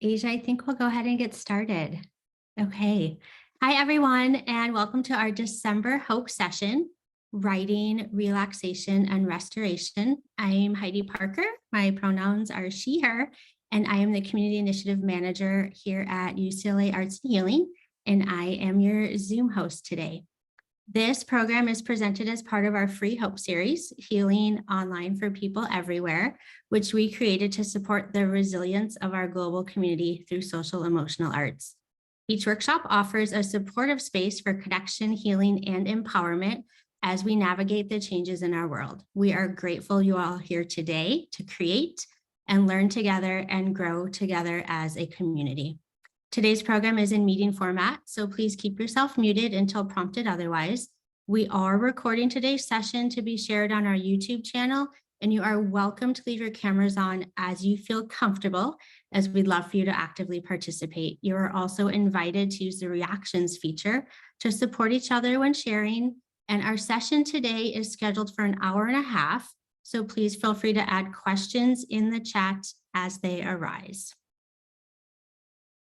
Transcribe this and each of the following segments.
Asia, I think we'll go ahead and get started. Okay. Hi, everyone, and welcome to our December Hope session, Writing, Relaxation, and Restoration. I'm Heidi Parker. My pronouns are she, her, and I am the Community Initiative Manager here at UCLA Arts and Healing, and I am your Zoom host today. This program is presented as part of our free Hope series, Healing Online for People Everywhere, which we created to support the resilience of our global community through social emotional arts. Each workshop offers a supportive space for connection, healing, and empowerment as we navigate the changes in our world. We are grateful you all here today to create and learn together and grow together as a community. Today's program is in meeting format, so please keep yourself muted until prompted otherwise. We are recording today's session to be shared on our YouTube channel, and you are welcome to leave your cameras on as you feel comfortable, as we'd love for you to actively participate. You are also invited to use the reactions feature to support each other when sharing. And our session today is scheduled for an hour and a half, so please feel free to add questions in the chat as they arise.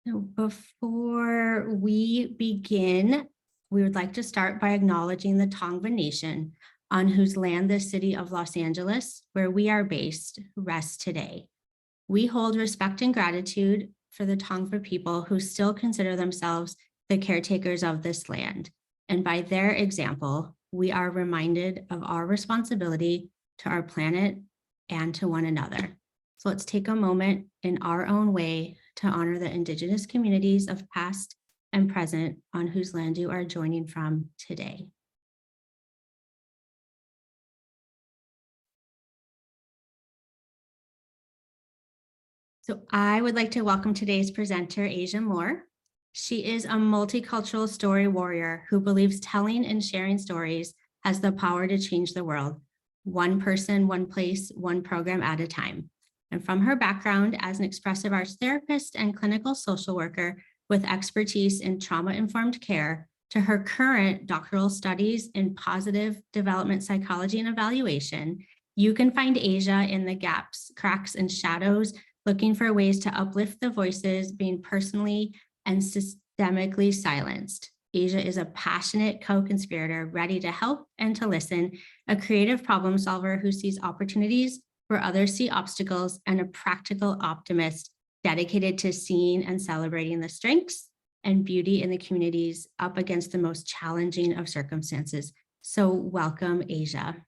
So before we begin, we would like to start by acknowledging the Tongva Nation, on whose land the city of Los Angeles, where we are based, rests today. We hold respect and gratitude for the Tongva people who still consider themselves the caretakers of this land. And by their example, we are reminded of our responsibility to our planet and to one another. So let's take a moment in our own way to honor the Indigenous communities of past and present on whose land you are joining from today. So I would like to welcome today's presenter, Asia Moore. She is a multicultural story warrior who believes telling and sharing stories has the power to change the world, one person, one place, one program at a time. And from her background as an expressive arts therapist and clinical social worker with expertise in trauma-informed care, to her current doctoral studies in positive development psychology and evaluation, you can find Asia in the gaps, cracks, and shadows, looking for ways to uplift the voices being personally and systemically silenced. Asia is a passionate co-conspirator, ready to help and to listen, a creative problem solver who sees opportunities where others see obstacles, and a practical optimist dedicated to seeing and celebrating the strengths and beauty in the communities up against the most challenging of circumstances. So welcome, Asia.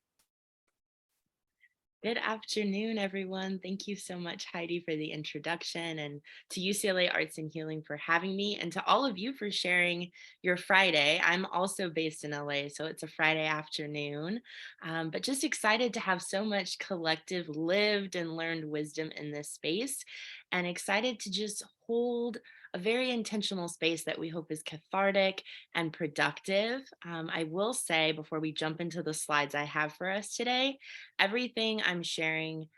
Good afternoon, everyone. Thank you so much, Heidi, for the introduction, and to UCLA Arts and Healing for having me, and to all of you for sharing your Friday. I'm also based in LA, so it's a Friday afternoon, but just excited to have so much collective lived and learned wisdom in this space, and excited to just hold a very intentional space that we hope is cathartic and productive. I will say, before we jump into the slides I have for us today, everything I'm sharing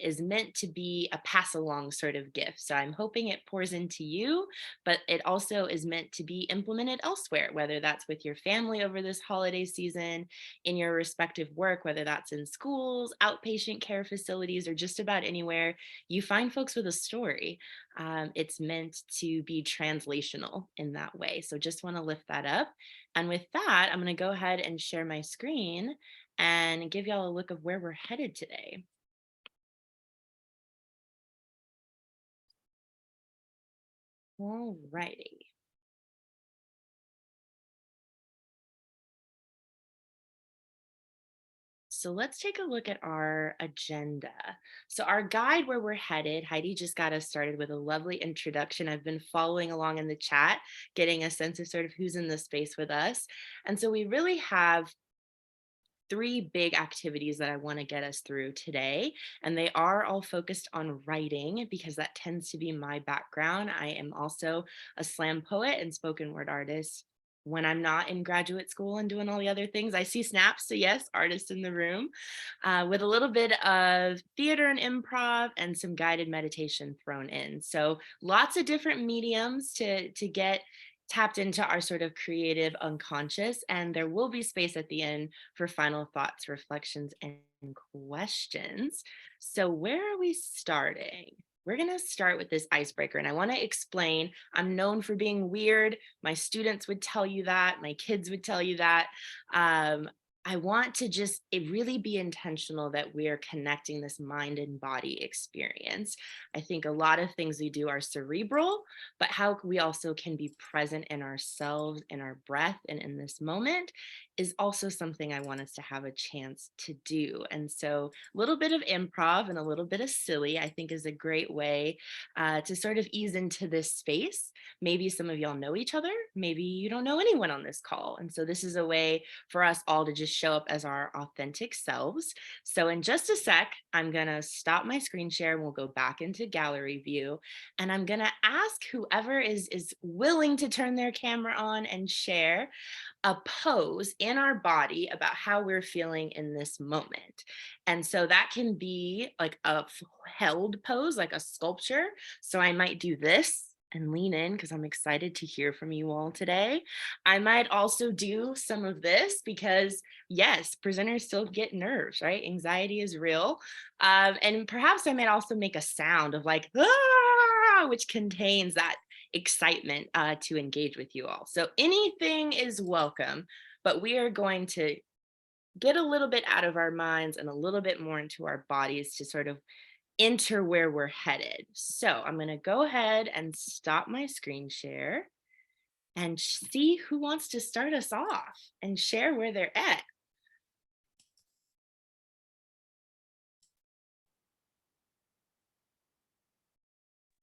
is meant to be a pass along sort of gift. So I'm hoping it pours into you, but it also is meant to be implemented elsewhere, whether that's with your family over this holiday season, in your respective work, whether that's in schools, outpatient care facilities, or just about anywhere you find folks with a story. It's meant to be translational in that way. So just want to lift that up. And with that, I'm going to go ahead and share my screen and give y'all a look of where we're headed today. All righty. So let's take a look at our agenda. So our guide where we're headed, Heidi just got us started with a lovely introduction. I've been following along in the chat, getting a sense of sort of who's in the space with us. And so we really have three big activities that I want to get us through today. And they are all focused on writing because that tends to be my background. I am also a slam poet and spoken word artist. When I'm not in graduate school and doing all the other things, I see snaps. So yes, artists in the room, with a little bit of theater and improv and some guided meditation thrown in. So lots of different mediums to get tapped into our sort of creative unconscious, and there will be space at the end for final thoughts, reflections, and questions. So where are we starting? we're going to start with this icebreaker. And I want to explain, I'm known for being weird. My students would tell you that. My kids would tell you that. Um, I want to just it really be intentional that we are connecting this mind and body experience. I think a lot of things we do are cerebral, but how we also can be present in ourselves, in our breath, and in this moment is also something I want us to have a chance to do. And so a little bit of improv and a little bit of silly, I think, is a great way to sort of ease into this space. Maybe some of y'all know each other. Maybe you don't know anyone on this call. And so this is a way for us all to just show up as our authentic selves. So in just a sec, I'm going to stop my screen share and we'll go back into gallery view. And I'm going to ask whoever is willing to turn their camera on and share a pose in our body about how we're feeling in this moment. And so that can be like a held pose, like a sculpture. So I might do this and lean in because I'm excited to hear from you all today. I might also do some of this because, yes, presenters still get nerves, right? Anxiety is real. And perhaps I might also make a sound of like, ah, which contains that excitement to engage with you all. So anything is welcome, but we are going to get a little bit out of our minds and a little bit more into our bodies to sort of enter where we're headed. So I'm going to go ahead and stop my screen share and see who wants to start us off and share where they're at.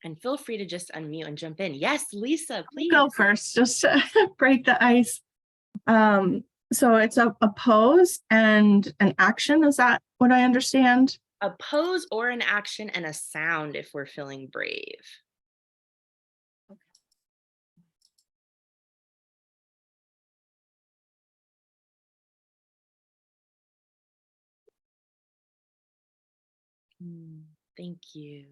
And feel free to just unmute and jump in. Yes, Lisa, please. Go first, just to break the ice. So it's a pose and an action. Is that what I understand? A pose or an action and a sound if we're feeling brave. Thank you.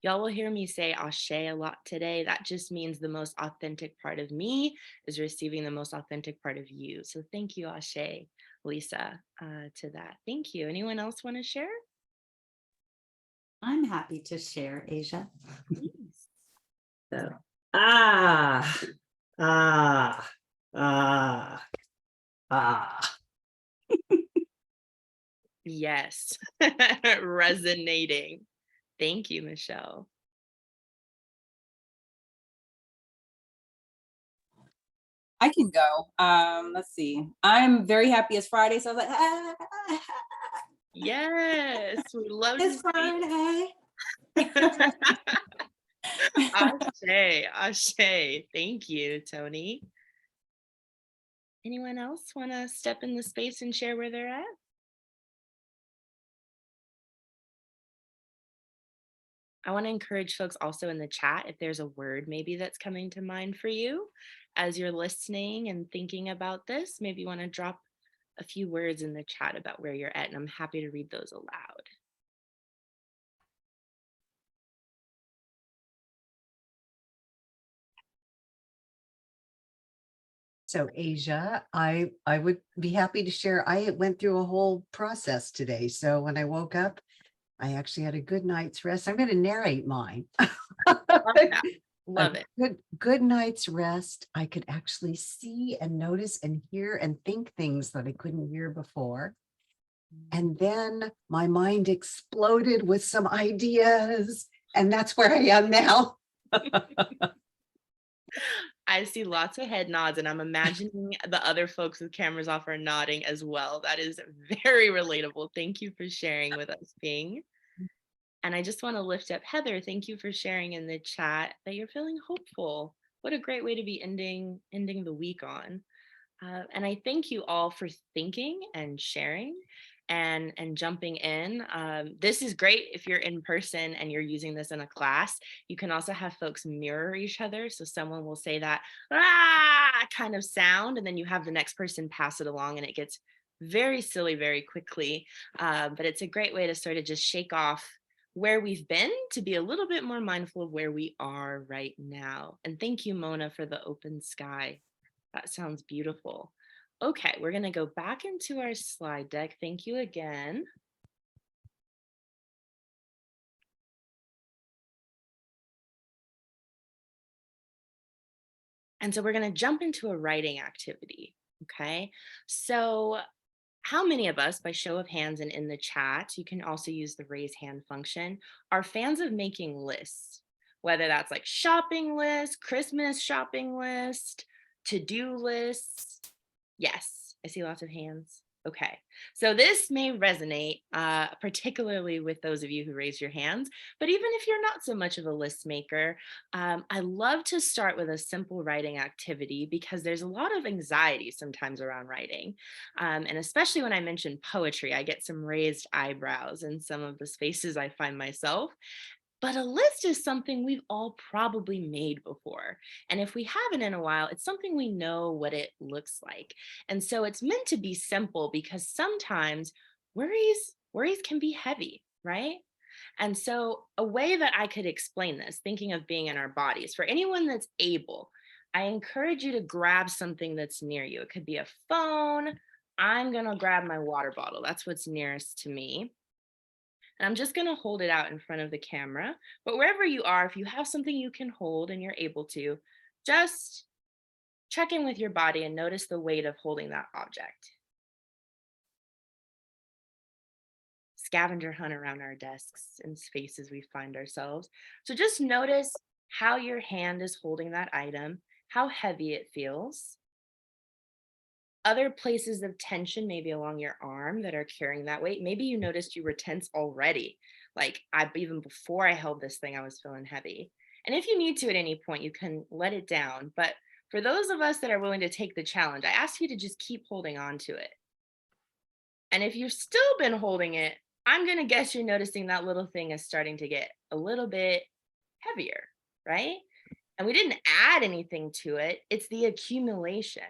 Y'all will hear me say ashe a lot today. That just means the most authentic part of me is receiving the most authentic part of you. So thank you, ashe, Lisa, to that. Thank you. Anyone else want to share? I'm happy to share, Asia. Please. So, ah, ah, ah, ah. Yes, resonating. Thank you, Michelle. I can go. Let's see. I'm very happy it's Friday, so I was like, Yes, we love it's to Friday. Ashe, ashe. Thank you, Tony. Anyone else want to step in the space and share where they're at? I want to encourage folks also in the chat, if there's a word maybe that's coming to mind for you as you're listening and thinking about this, maybe you want to drop a few words in the chat about where you're at, and I'm happy to read those aloud. So Asia, I would be happy to share. I went through a whole process today. So when I woke up, I actually had a good night's rest. I'm going to narrate mine. Love it. Good night's rest. I could actually see and notice and hear and think things that I couldn't hear before. And then my mind exploded with some ideas. And that's where I am now. I see lots of head nods, and I'm imagining the other folks with cameras off are nodding as well. That is very relatable. Thank you for sharing with us, Ping. And I just want to lift up Heather. Thank you for sharing in the chat that you're feeling hopeful. What a great way to be ending the week on. And I thank you all for thinking and sharing and jumping in. This is great if you're in person and you're using this in a class. You can also have folks mirror each other. So someone will say that kind of sound, and then you have the next person pass it along, and it gets very silly very quickly. But it's a great way to sort of just shake off where we've been to be a little bit more mindful of where we are right now. And thank you, Mona, for the open sky. That sounds beautiful. Okay, we're going to go back into our slide deck. Thank you again. And so we're going to jump into a writing activity. Okay. So how many of us, by show of hands and in the chat, you can also use the raise hand function, are fans of making lists? Whether that's like shopping list, Christmas shopping list, to-do lists. Yes, I see lots of hands. Okay, so this may resonate particularly with those of you who raise your hands, but even if you're not so much of a list maker, I love to start with a simple writing activity because there's a lot of anxiety sometimes around writing. And especially when I mention poetry, I get some raised eyebrows in some of the spaces I find myself. But a list is something we've all probably made before. And if we haven't in a while, it's something we know what it looks like. And so it's meant to be simple because sometimes worries can be heavy, right? And so a way that I could explain this, thinking of being in our bodies, for anyone that's able, I encourage you to grab something that's near you. It could be a phone. I'm going to grab my water bottle. That's what's nearest to me. And I'm just going to hold it out in front of the camera. But wherever you are, if you have something you can hold and you're able to, just check in with your body and notice the weight of holding that object. Scavenger hunt around our desks and spaces we find ourselves. So just notice how your hand is holding that item, how heavy it feels. Other places of tension, maybe along your arm that are carrying that weight. Maybe you noticed you were tense already. Like even before I held this thing, I was feeling heavy. And if you need to at any point, you can let it down. But for those of us that are willing to take the challenge, I ask you to just keep holding on to it. And if you've still been holding it, I'm going to guess you're noticing that little thing is starting to get a little bit heavier, right? And we didn't add anything to it. It's the accumulation,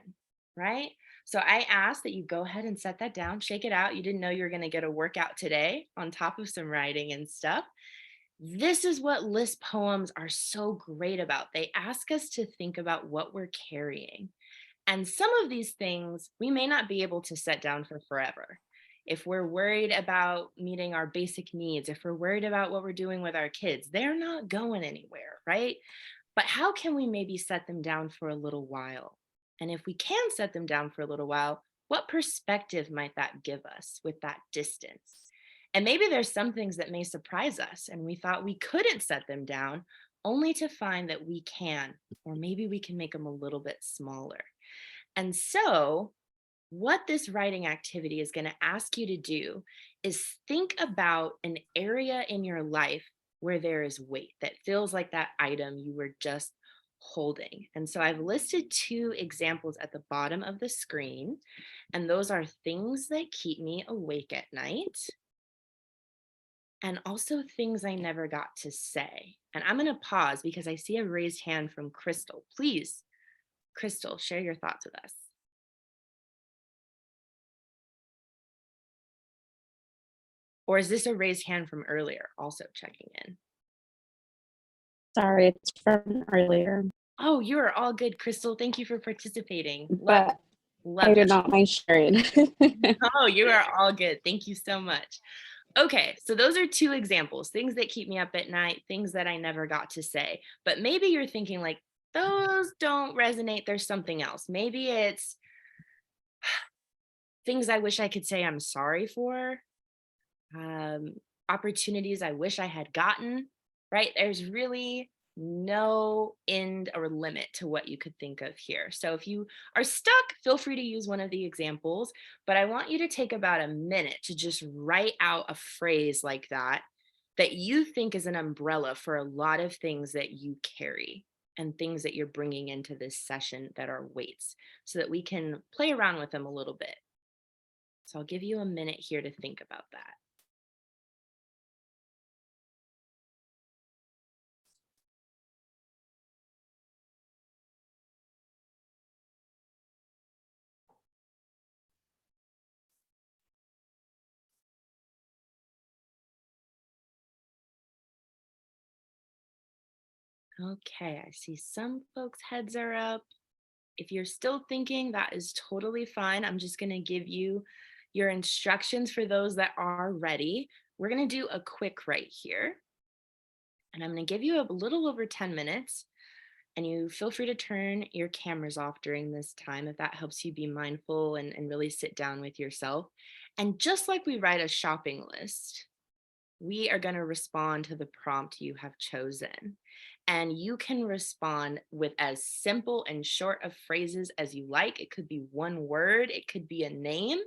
right? So I ask that you go ahead and set that down, shake it out. You didn't know you were going to get a workout today on top of some writing and stuff. This is what list poems are so great about. They ask us to think about what we're carrying. And some of these things we may not be able to set down for forever. If we're worried about meeting our basic needs, if we're worried about what we're doing with our kids, they're not going anywhere, right? But how can we maybe set them down for a little while? And if we can set them down for a little while, what perspective might that give us with that distance? And maybe there's some things that may surprise us and we thought we couldn't set them down, only to find that we can, or maybe we can make them a little bit smaller. And so what this writing activity is going to ask you to do is think about an area in your life where there is weight that feels like that item you were just holding. And so I've listed 2 examples at the bottom of the screen, and those are things that keep me awake at night and also things I never got to say. And I'm going to pause because I see a raised hand from Crystal. Please, Crystal, share your thoughts with us. Or is this a raised hand from earlier, also checking in? Sorry, it's from earlier, Oh, you are all good, Crystal. Thank you for participating. but I did not mind sharing. Oh, you are all good. Thank you so much. Okay, so those are 2 examples, things that keep me up at night, things that I never got to say. But maybe you're thinking like, those don't resonate. There's something else. Maybe it's things I wish I could say I'm sorry for, opportunities I wish I had gotten, right? There's really no end or limit to what you could think of here. So if you are stuck, feel free to use one of the examples, but I want you to take about a minute to just write out a phrase like that you think is an umbrella for a lot of things that you carry and things that you're bringing into this session that are weights, so that we can play around with them a little bit. So I'll give you a minute here to think about that. Okay, I see some folks' heads are up. If you're still thinking, that is totally fine. I'm just going to give you your instructions for those that are ready. We're going to do a quick write here. And I'm going to give you a little over 10 minutes. And you feel free to turn your cameras off during this time if that helps you be mindful and really sit down with yourself. And just like we write a shopping list, we are going to respond to the prompt you have chosen. And you can respond with as simple and short of phrases as you like. It could be one word, it could be a name.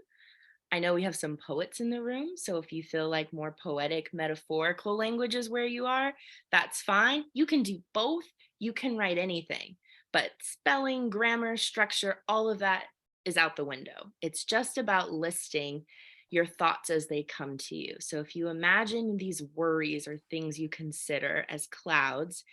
I know we have some poets in the room, so if you feel like more poetic, metaphorical language is where you are, that's fine. You can do both. You can write anything, but spelling, grammar, structure, all of that is out the window. It's just about listing your thoughts as they come to you. So if you imagine these worries or things you consider as clouds,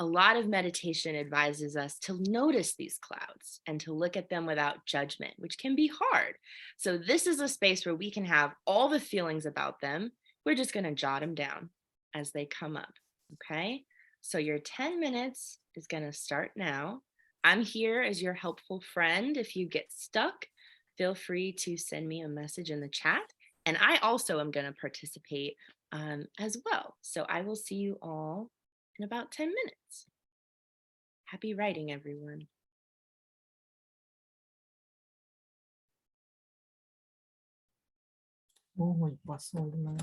a lot of meditation advises us to notice these clouds and to look at them without judgment, which can be hard. So this is a space where we can have all the feelings about them. We're just going to jot them down as they come up. Okay. So your 10 minutes is going to start now. I'm here as your helpful friend. If you get stuck, feel free to send me a message in the chat. And I also am going to participate as well. So I will see you all in about 10 minutes. Happy writing, everyone. Oi, passou demais.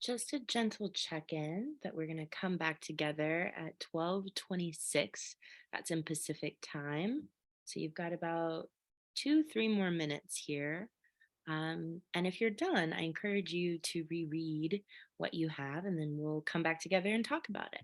just a gentle check-in that we're going to come back together at 12:26. That's in Pacific time. So you've got about 2, 3 more minutes here. And if you're done, I encourage you to reread what you have, and then we'll come back together and talk about it.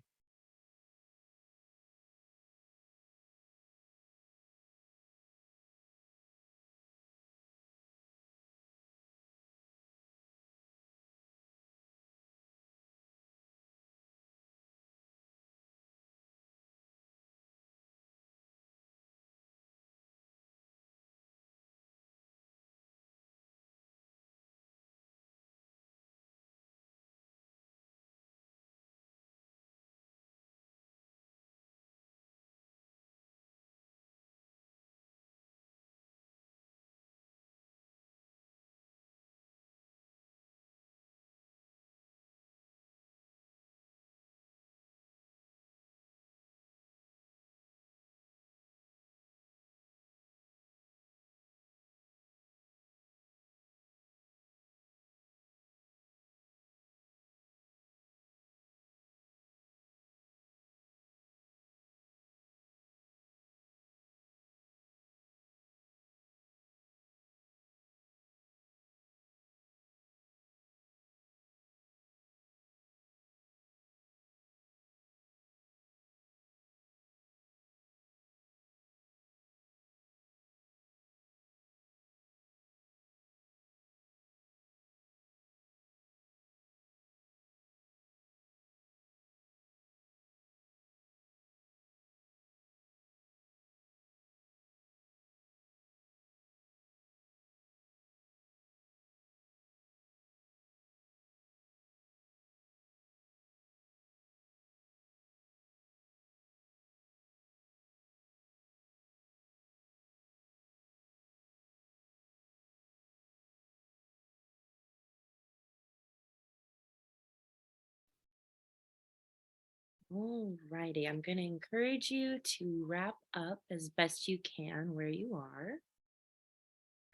All righty, I'm going to encourage you to wrap up as best you can where you are.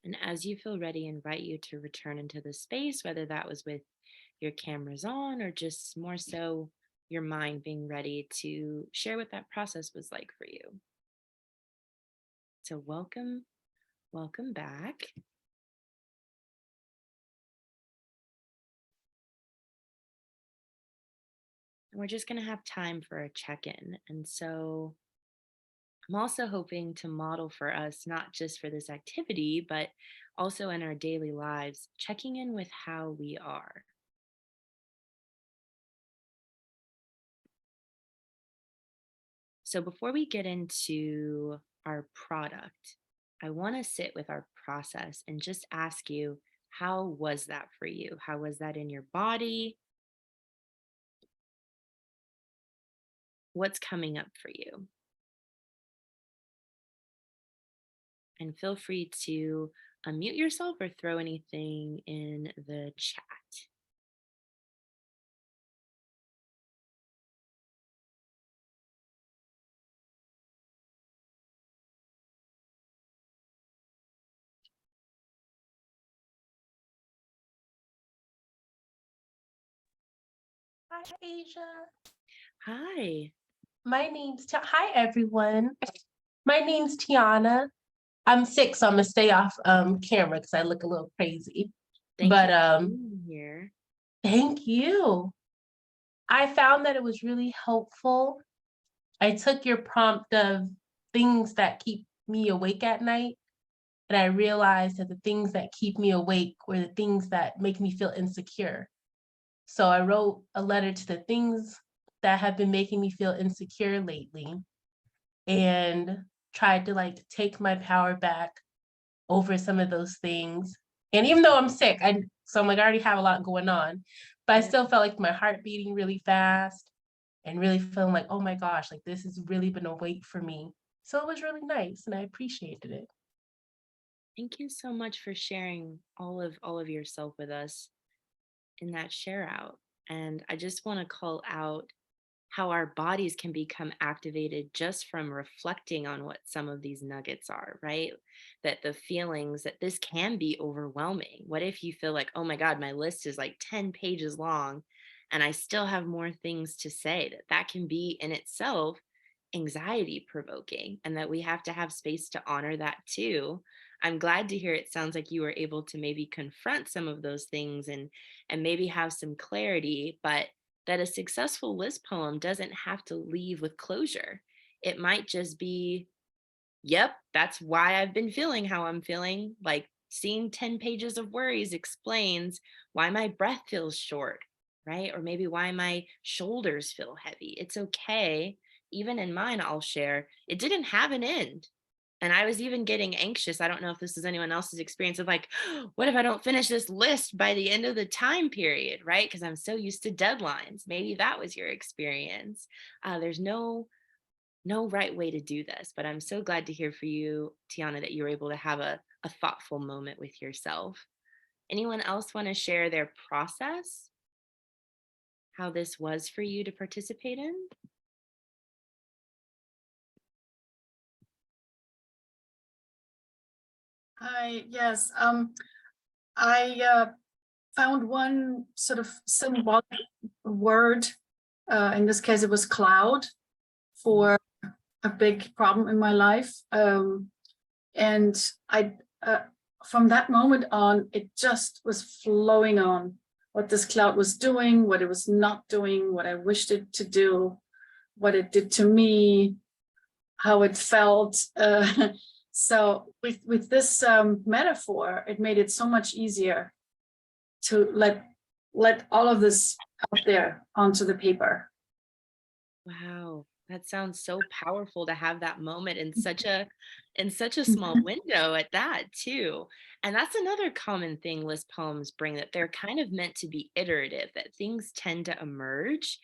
And as you feel ready, invite you to return into the space, whether that was with your cameras on or just more so your mind being ready to share what that process was like for you. So welcome back. And we're just going to have time for a check-in. And so I'm also hoping to model for us, not just for this activity, but also in our daily lives, checking in with how we are. So before we get into our product, I want to sit with our process and just ask you, how was that for you? How was that in your body? What's coming up for you? And feel free to unmute yourself or throw anything in the chat. Hi, Asia. Hi. Hi, everyone. My name's Tiana. I'm sick, so I'm gonna stay off camera because I look a little crazy. Thank But you for being here. thank you. I found that it was really helpful. I took your prompt of things that keep me awake at night, and I realized that the things that keep me awake were the things that make me feel insecure. So I wrote a letter to the things that have been making me feel insecure lately and tried to like take my power back over some of those things. And even though I'm sick, so I'm like, I already have a lot going on, but I still felt like my heart beating really fast and really feeling like, oh my gosh, like this has really been a weight for me. So it was really nice and I appreciated it. Thank you so much for sharing all of yourself with us in that share out. And I just want to call out how our bodies can become activated just from reflecting on what some of these nuggets are, right? That the feelings that this can be overwhelming. What if you feel like, oh my God, my list is like 10 pages long and I still have more things to say? That can be in itself anxiety provoking, and that we have to have space to honor that too. I'm glad to hear it sounds like you were able to maybe confront some of those things and maybe have some clarity, but that a successful list poem doesn't have to leave with closure. It might just be, yep, that's why I've been feeling how I'm feeling. Like seeing 10 pages of worries explains why my breath feels short, right? Or maybe why my shoulders feel heavy. It's okay. Even in mine, I'll share, it didn't have an end. And I was even getting anxious. I don't know if this is anyone else's experience of like, what if I don't finish this list by the end of the time period, right? Because I'm so used to deadlines. Maybe that was your experience. There's no right way to do this, but I'm so glad to hear for you, Tiana, that you were able to have a thoughtful moment with yourself. Anyone else want to share their process? How this was for you to participate in? Hi, yes. I found one sort of symbolic word. In this case, it was cloud for a big problem in my life. And I, from that moment on, it just was flowing on what this cloud was doing, what it was not doing, what I wished it to do, what it did to me, how it felt. So with this metaphor, it made it so much easier to let all of this out there onto the paper. Wow, that sounds so powerful to have that moment in such a small window at that too. And that's another common thing list poems bring, that they're kind of meant to be iterative, that things tend to emerge.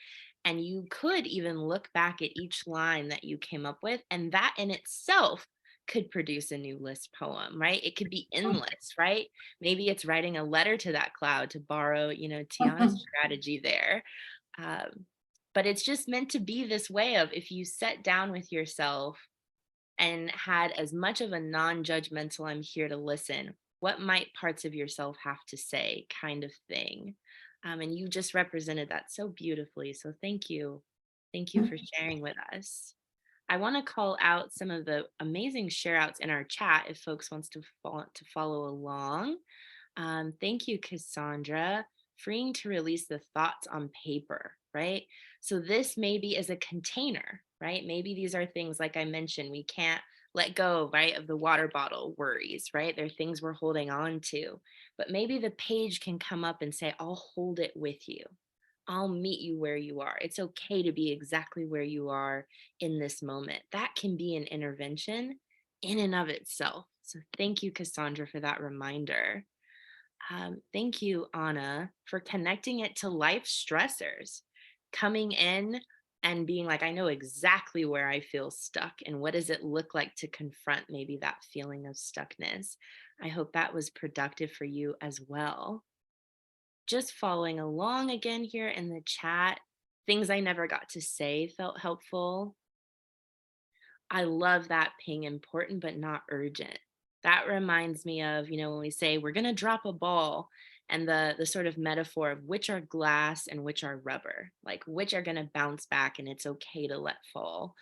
And you could even look back at each line that you came up with, and that in itself could produce a new list poem, right? It could be endless, right? Maybe it's writing a letter to that cloud, to borrow, Tiana's strategy there. Um, but it's just meant to be this way of, if you sat down with yourself and had as much of a non-judgmental, I'm here to listen, what might parts of yourself have to say kind of thing. And you just represented that so beautifully. So thank you. Thank you for sharing with us. I want to call out some of the amazing share outs in our chat if folks want to follow along. Thank you, Cassandra. Freeing to release the thoughts on paper, right? So this maybe is a container, right? Maybe these are things, like I mentioned, we can't let go, right, of the water bottle worries, right? They're things we're holding on to. But maybe the page can come up and say, I'll hold it with you. I'll meet you where you are. It's okay to be exactly where you are in this moment. That can be an intervention in and of itself. So thank you, Cassandra, for that reminder. Thank you, Anna, for connecting it to life stressors, coming in and being like, I know exactly where I feel stuck and what does it look like to confront maybe that feeling of stuckness. I hope that was productive for you as well. Just following along again here in the chat, things I never got to say felt helpful. I love that ping, important but not urgent. That reminds me of, when we say we're going to drop a ball, and the sort of metaphor of which are glass and which are rubber, like which are going to bounce back and it's okay to let fall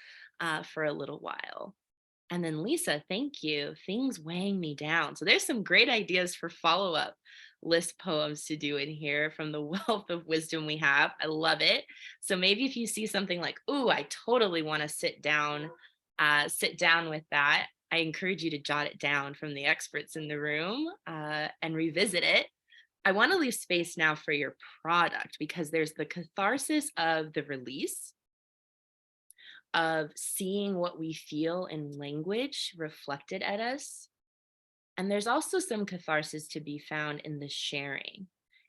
for a little while. And then Lisa, thank you. Things weighing me down. So there's some great ideas for follow-up list poems to do in here from the wealth of wisdom we have. I love it. So maybe if you see something like, ooh, I totally want to sit down with that, I encourage you to jot it down from the experts in the room and revisit it. I want to leave space now for your product, because there's the catharsis of the release, of seeing what we feel in language reflected at us. And there's also some catharsis to be found in the sharing.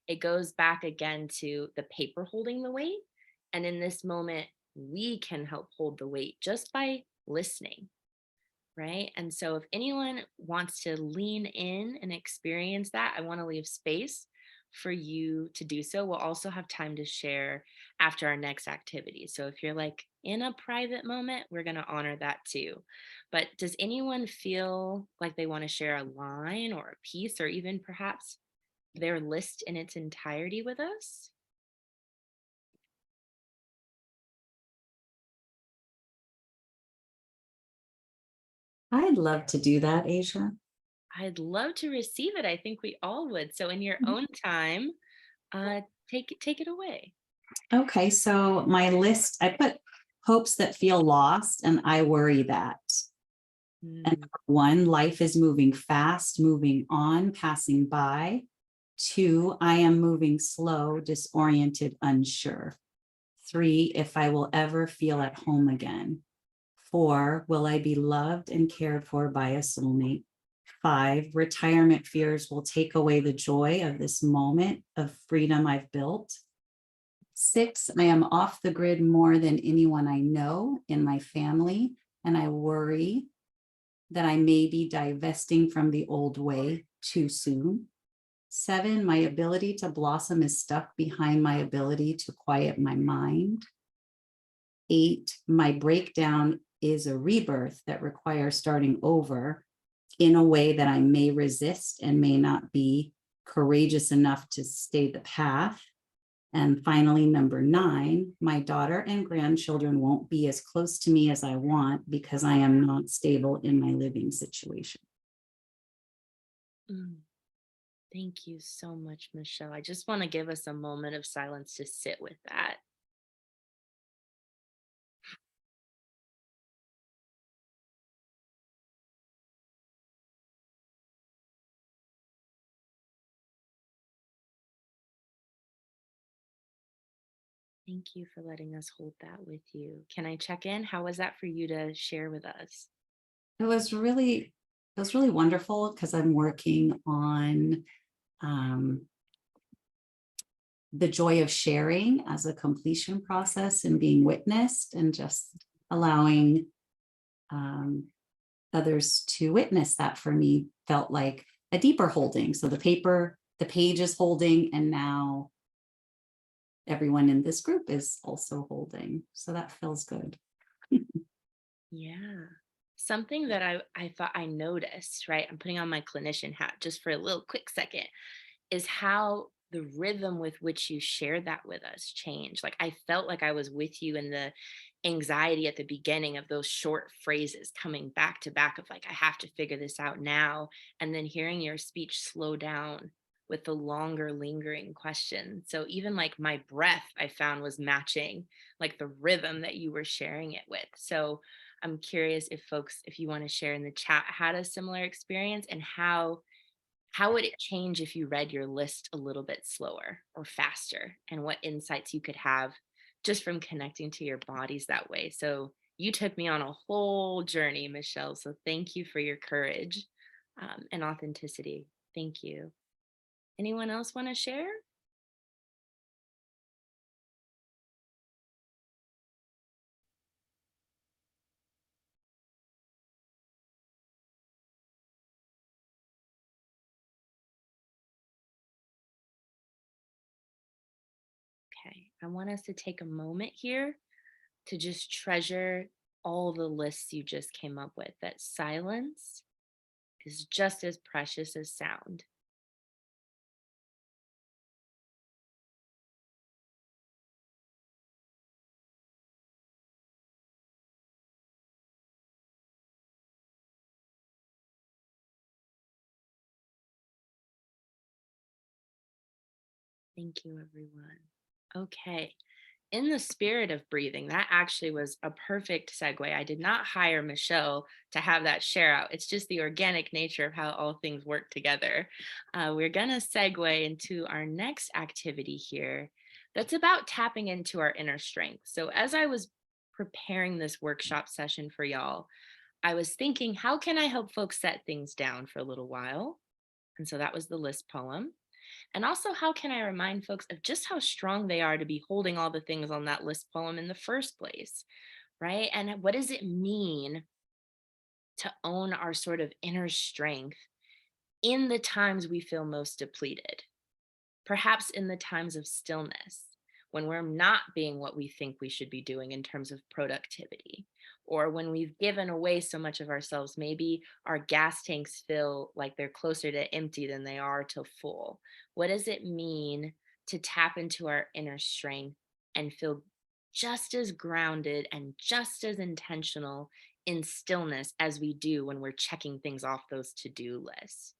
It goes back again to the paper holding the weight. And in this moment, we can help hold the weight just by listening, right? And so if anyone wants to lean in and experience that, I want to leave space for you to do so. We'll also have time to share after our next activity. So if you're like in a private moment, we're going to honor that too. But does anyone feel like they want to share a line or a piece or even perhaps their list in its entirety with us? I'd love to do that, Asia. I'd love to receive it. I think we all would. So in your own time, take it away. Okay, so my list, I put hopes that feel lost and I worry that. And number one, life is moving fast, moving on, passing by. Two, I am moving slow, disoriented, unsure. Three, if I will ever feel at home again. Four, will I be loved and cared for by a soulmate? Five, retirement fears will take away the joy of this moment of freedom I've built. Six, I am off the grid more than anyone I know in my family, and I worry that I may be divesting from the old way too soon. Seven, my ability to blossom is stuck behind my ability to quiet my mind. Eight, my breakdown is a rebirth that requires starting over in a way that I may resist and may not be courageous enough to stay the path. And finally, number nine, my daughter and grandchildren won't be as close to me as I want because I am not stable in my living situation. Thank you so much, Michelle. I just want to give us a moment of silence to sit with that. Thank you for letting us hold that with you. Can I check in? How was that for you to share with us? It was really wonderful because I'm working on the joy of sharing as a completion process and being witnessed and just allowing others to witness that for me felt like a deeper holding. So the page is holding, and now everyone in this group is also holding. So that feels good. Yeah. Something that I thought I noticed, right? I'm putting on my clinician hat just for a little quick second, is how the rhythm with which you shared that with us changed. Like I felt like I was with you in the anxiety at the beginning of those short phrases coming back to back of like, I have to figure this out now. And then hearing your speech slow down with the longer lingering question. So even like my breath I found was matching like the rhythm that you were sharing it with. So I'm curious if folks, if you want to share in the chat, had a similar experience and how would it change if you read your list a little bit slower or faster, and what insights you could have just from connecting to your bodies that way. So you took me on a whole journey, Michelle. So thank you for your courage and authenticity. Thank you. Anyone else want to share? Okay, I want us to take a moment here to just treasure all the lists you just came up with. That silence is just as precious as sound. Thank you, everyone. Okay. In the spirit of breathing, that actually was a perfect segue. I did not hire Michelle to have that share out. It's just the organic nature of how all things work together. We're going to segue into our next activity here that's about tapping into our inner strength. So, as I was preparing this workshop session for y'all, I was thinking, how can I help folks set things down for a little while? And so that was the list poem. And also, how can I remind folks of just how strong they are to be holding all the things on that list poem in the first place, right? And what does it mean to own our sort of inner strength in the times we feel most depleted? perhaps in the times of stillness, when we're not being what we think we should be doing in terms of productivity, or when we've given away so much of ourselves, maybe our gas tanks feel like they're closer to empty than they are to full. What does it mean to tap into our inner strength and feel just as grounded and just as intentional in stillness as we do when we're checking things off those to-do lists?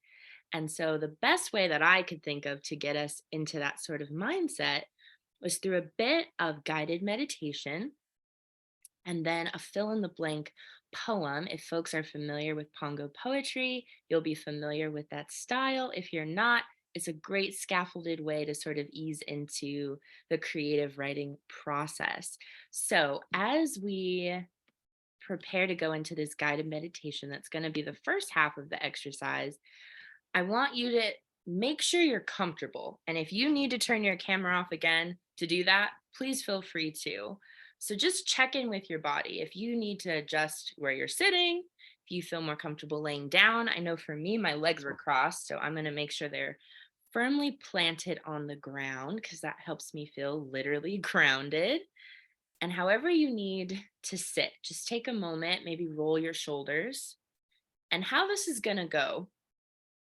And so the best way that I could think of to get us into that sort of mindset was through a bit of guided meditation and then a fill in the blank poem. If folks are familiar with Pongo poetry, you'll be familiar with that style. If you're not, it's a great scaffolded way to sort of ease into the creative writing process. So as we prepare to go into this guided meditation, that's going to be the first half of the exercise, I want you to make sure you're comfortable. And if you need to turn your camera off again to do that, please feel free to. So just check in with your body. If you need to adjust where you're sitting, if you feel more comfortable laying down. I know for me, my legs were crossed, so I'm going to make sure they're firmly planted on the ground because that helps me feel literally grounded. And however you need to sit, just take a moment, maybe roll your shoulders. And how this is going to go,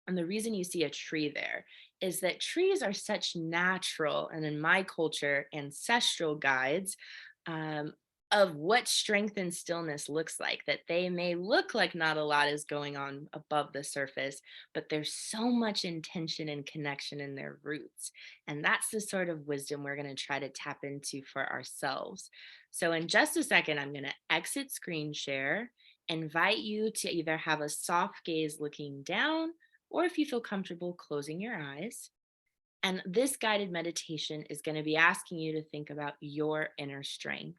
and the reason you see a tree there is that trees are such natural, and in my culture, ancestral guides of what strength and stillness looks like, that they may look like not a lot is going on above the surface, but there's so much intention and connection in their roots. And that's the sort of wisdom we're going to try to tap into for ourselves. So in just a second, I'm going to exit screen share, invite you to either have a soft gaze looking down, or if you feel comfortable, closing your eyes. And this guided meditation is going to be asking you to think about your inner strength.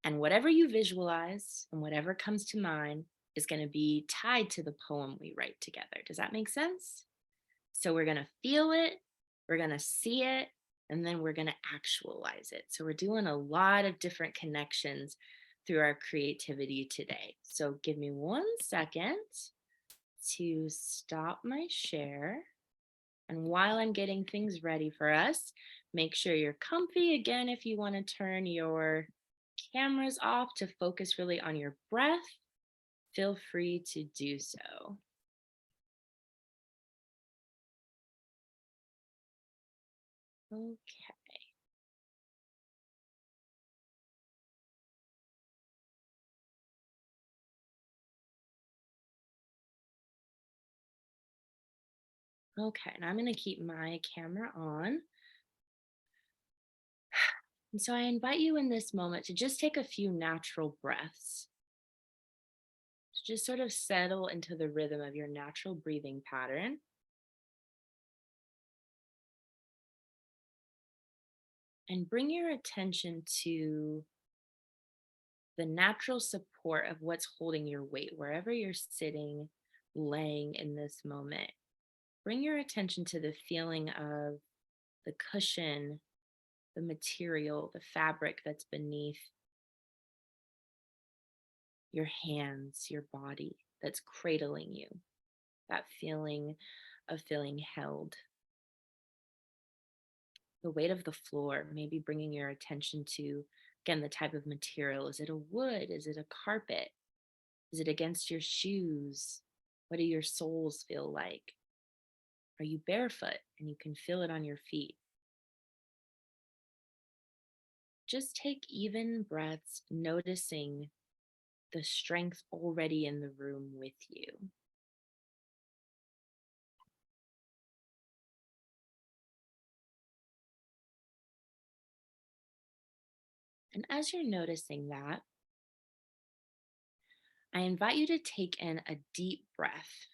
And whatever you visualize and whatever comes to mind is going to be tied to the poem we write together. Does that make sense? So we're going to feel it, we're going to see it, and then we're going to actualize it. So we're doing a lot of different connections through our creativity today. So give me 1 second to stop my share. And while I'm getting things ready for us, make sure you're comfy. Again, if you want to turn your cameras off to focus really on your breath, feel free to do so. Okay. Okay, and I'm going to keep my camera on. And so I invite you in this moment to just take a few natural breaths. To just sort of settle into the rhythm of your natural breathing pattern. And bring your attention to the natural support of what's holding your weight, wherever you're sitting, laying in this moment. Bring your attention to the feeling of the cushion, the material, the fabric that's beneath your hands, your body, that's cradling you. That feeling of feeling held. The weight of the floor, maybe bringing your attention to, again, the type of material. Is it a wood? Is it a carpet? Is it against your shoes? What do your soles feel like? Are you barefoot and you can feel it on your feet? Just take even breaths, noticing the strength already in the room with you. And as you're noticing that, I invite you to take in a deep breath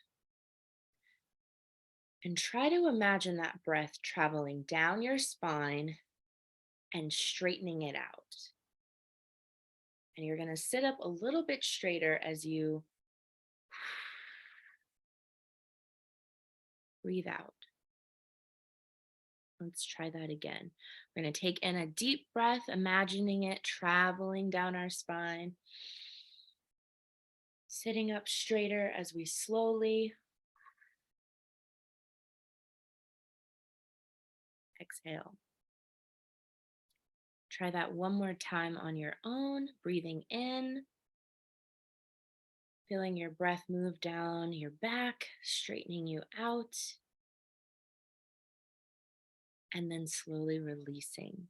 and try to imagine that breath traveling down your spine and straightening it out. And you're going to sit up a little bit straighter as you breathe out. Let's try that again. We're going to take in a deep breath, imagining it traveling down our spine, sitting up straighter as we slowly Exhale. Try that one more time on your own, breathing in, feeling your breath move down your back, straightening you out, and then slowly releasing.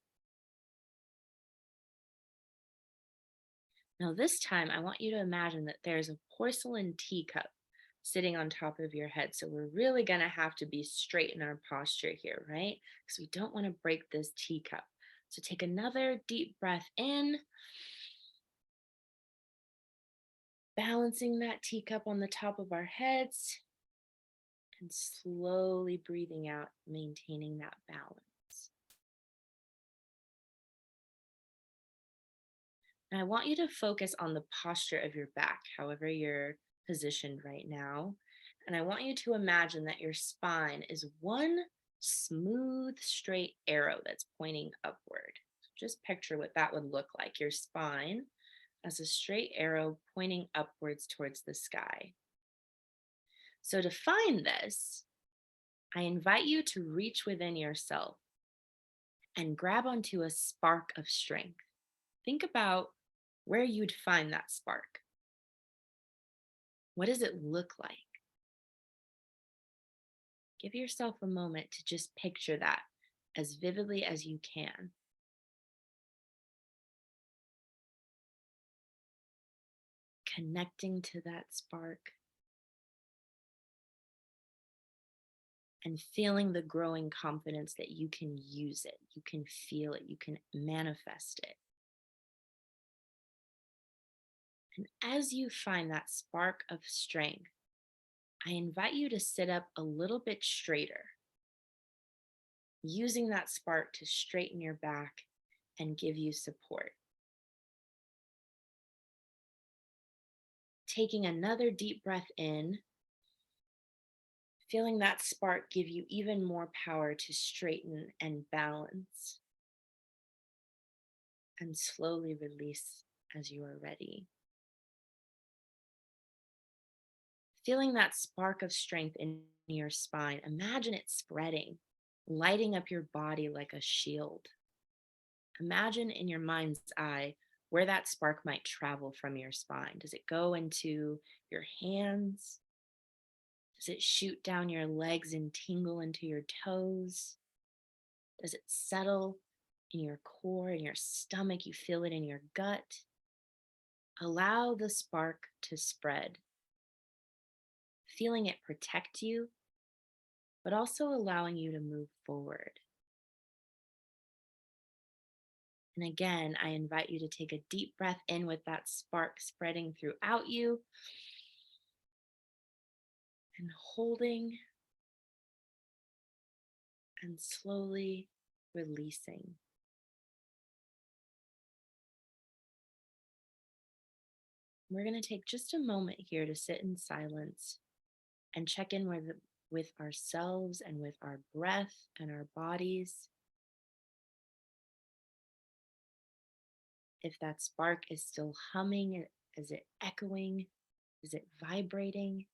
Now this time, I want you to imagine that there's a porcelain teacup sitting on top of your head. So we're really gonna have to be straight in our posture here, right? Because we don't wanna break this teacup. So take another deep breath in, balancing that teacup on the top of our heads, and slowly breathing out, maintaining that balance. And I want you to focus on the posture of your back, however you're positioned right now. And I want you to imagine that your spine is one smooth, straight arrow that's pointing upward. Just picture what that would look like. Your spine as a straight arrow pointing upwards towards the sky. So to find this, I invite you to reach within yourself and grab onto a spark of strength. Think about where you'd find that spark. What does it look like? Give yourself a moment to just picture that as vividly as you can. Connecting to that spark and feeling the growing confidence that you can use it, you can feel it, you can manifest it. And as you find that spark of strength, I invite you to sit up a little bit straighter, using that spark to straighten your back and give you support. Taking another deep breath in, feeling that spark give you even more power to straighten and balance, and slowly release as you are ready. Feeling that spark of strength in your spine, imagine it spreading, lighting up your body like a shield. Imagine in your mind's eye where that spark might travel from your spine. Does it go into your hands? Does it shoot down your legs and tingle into your toes? Does it settle in your core, in your stomach? You feel it in your gut? Allow the spark to spread, feeling it protect you, but also allowing you to move forward. And again, I invite you to take a deep breath in with that spark spreading throughout you and holding and slowly releasing. We're going to take just a moment here to sit in silence and check in with ourselves and with our breath and our bodies. If that spark is still humming, is it echoing? Is it vibrating?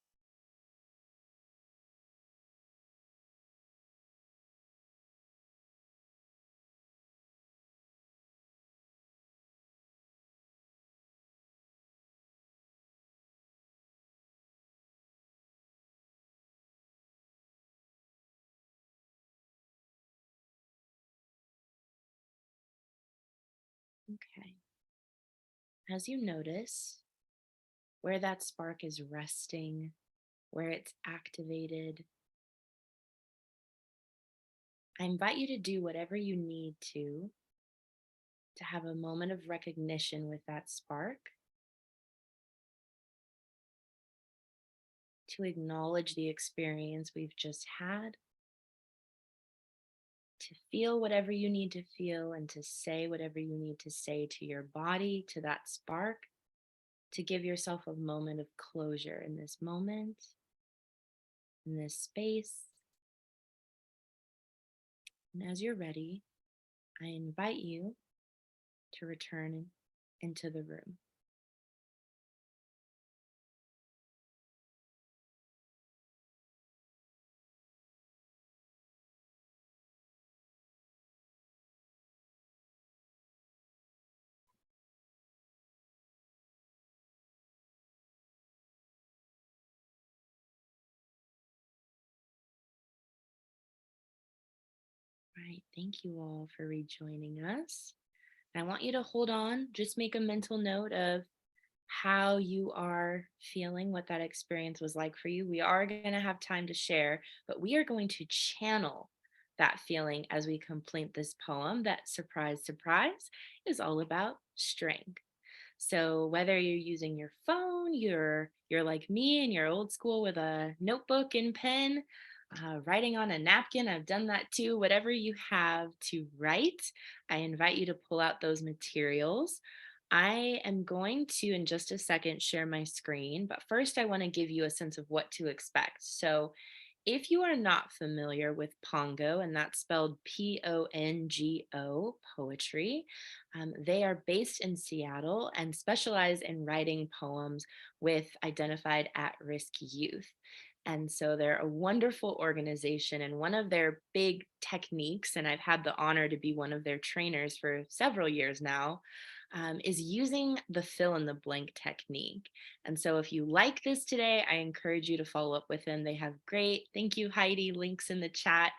Okay. As you notice where that spark is resting, where it's activated, I invite you to do whatever you need to have a moment of recognition with that spark, to acknowledge the experience we've just had, to feel whatever you need to feel, and to say whatever you need to say to your body, to that spark, to give yourself a moment of closure in this moment, in this space. And as you're ready, I invite you to return into the room. right, thank you all for rejoining us. I want you to hold on, just make a mental note of how you are feeling, what that experience was like for you. We are going to have time to share, but we are going to channel that feeling as we complete this poem that, surprise, surprise, is all about strength. So whether you're using your phone, you're like me and you're old school with a notebook and pen, writing on a napkin, I've done that too. Whatever you have to write, I invite you to pull out those materials. I am going to, in just a second, share my screen, but first I want to give you a sense of what to expect. So if you are not familiar with Pongo, and that's spelled Pongo poetry, they are based in Seattle and specialize in writing poems with identified at-risk youth. And so they're a wonderful organization. And one of their big techniques, and I've had the honor to be one of their trainers for several years now, is using the fill in the blank technique. And so if you like this today, I encourage you to follow up with them. They have great, thank you, Heidi, links in the chat,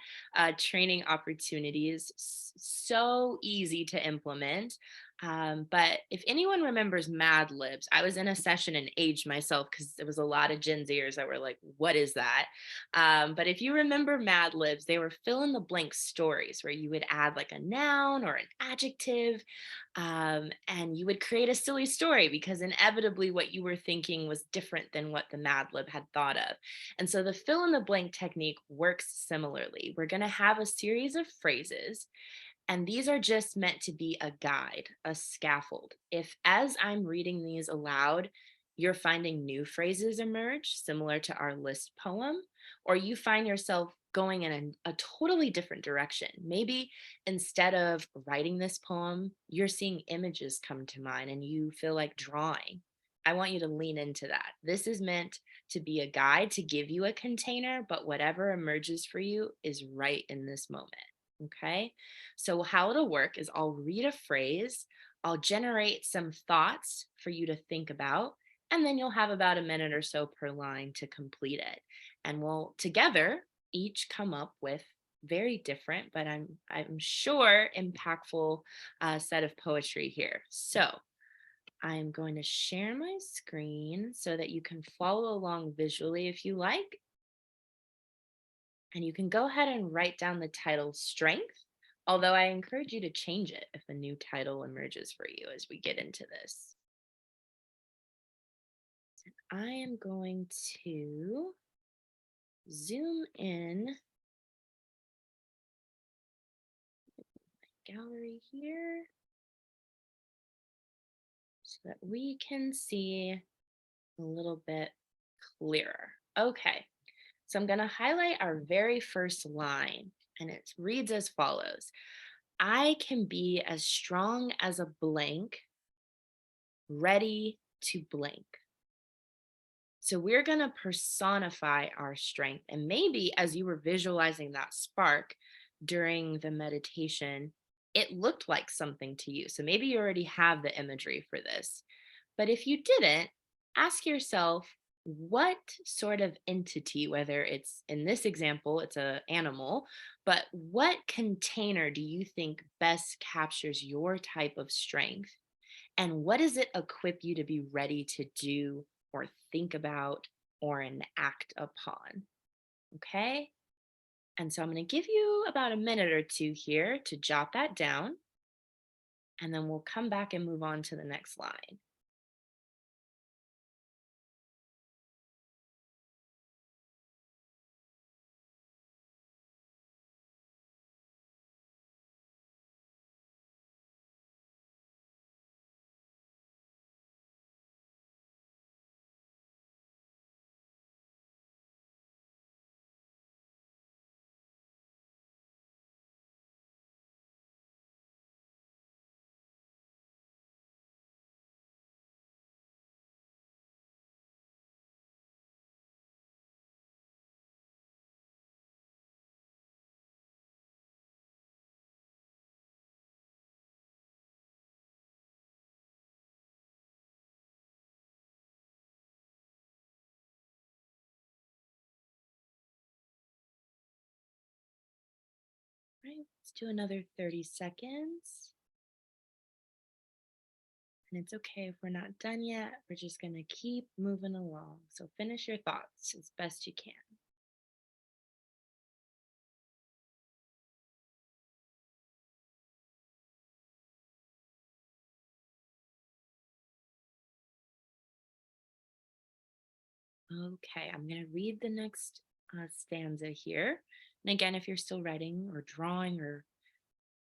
training opportunities. So easy to implement. But if anyone remembers Mad Libs, I was in a session and aged myself because there was a lot of Gen Zers that were like, what is that? But if you remember Mad Libs, they were fill in the blank stories where you would add like a noun or an adjective, and you would create a silly story because inevitably what you were thinking was different than what the Mad Lib had thought of. And so the fill in the blank technique works similarly. We're going to have a series of phrases, and these are just meant to be a guide, a scaffold. If as I'm reading these aloud, you're finding new phrases emerge, similar to our list poem, or you find yourself going in a totally different direction. Maybe instead of writing this poem, you're seeing images come to mind and you feel like drawing. I want you to lean into that. This is meant to be a guide, to give you a container, but whatever emerges for you is right in this moment. Okay. So, how it'll work is I'll read a phrase, I'll generate some thoughts for you to think about, and then you'll have about a minute or so per line to complete it. And we'll together each come up with very different, but I'm sure impactful set of poetry here. So, I'm going to share my screen so that you can follow along visually if you like. And you can go ahead and write down the title Strength, although I encourage you to change it if a new title emerges for you as we get into this. I am going to zoom in my gallery here so that we can see a little bit clearer. Okay, so I'm going to highlight our very first line, and it reads as follows. I can be as strong as a blank, ready to blink. So we're going to personify our strength. And maybe as you were visualizing that spark during the meditation, it looked like something to you. So maybe you already have the imagery for this. But if you didn't, ask yourself, what sort of entity, whether it's in this example, it's an animal, but what container do you think best captures your type of strength? And what does it equip you to be ready to do or think about or enact upon? Okay. And so I'm going to give you about a minute or two here to jot that down. And then we'll come back and move on to the next line. right, let's do another 30 seconds. And it's okay if we're not done yet. We're just going to keep moving along. So finish your thoughts as best you can. Okay, I'm going to read the next stanza here. And again, if you're still writing or drawing, or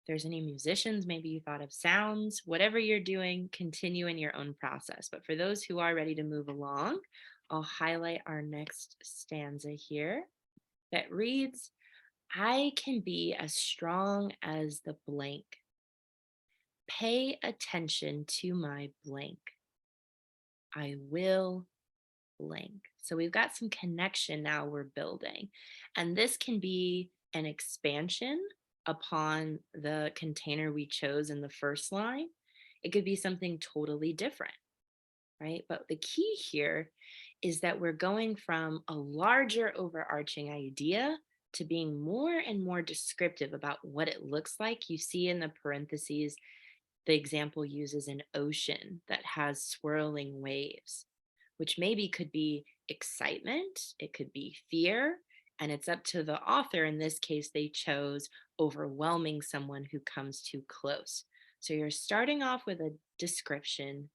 there's any musicians, maybe you thought of sounds, whatever you're doing, continue in your own process. But for those who are ready to move along, I'll highlight our next stanza here that reads, I can be as strong as the blank. Pay attention to my blank. I will blank. So we've got some connection now we're building. And this can be an expansion upon the container we chose in the first line. It could be something totally different, right? But the key here is that we're going from a larger overarching idea to being more and more descriptive about what it looks like. You see in the parentheses, the example uses an ocean that has swirling waves, which maybe could be excitement, it could be fear, and it's up to the author. In this case, they chose overwhelming someone who comes too close. So you're starting off with a description,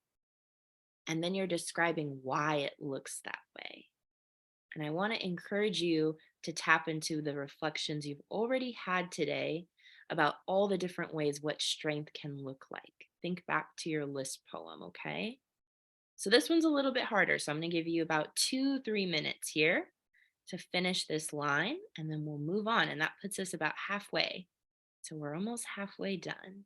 and then you're describing why it looks that way. And I want to encourage you to tap into the reflections you've already had today about all the different ways what strength can look like. Think back to your list poem, okay? So this one's a little bit harder. So I'm going to give you about 2-3 minutes here to finish this line, and then we'll move on. And that puts us about halfway. So we're almost halfway done.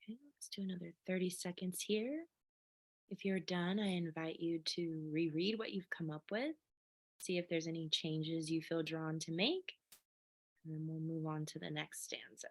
Okay, let's do another 30 seconds here. If you're done, I invite you to reread what you've come up with, see if there's any changes you feel drawn to make, and then we'll move on to the next stanza.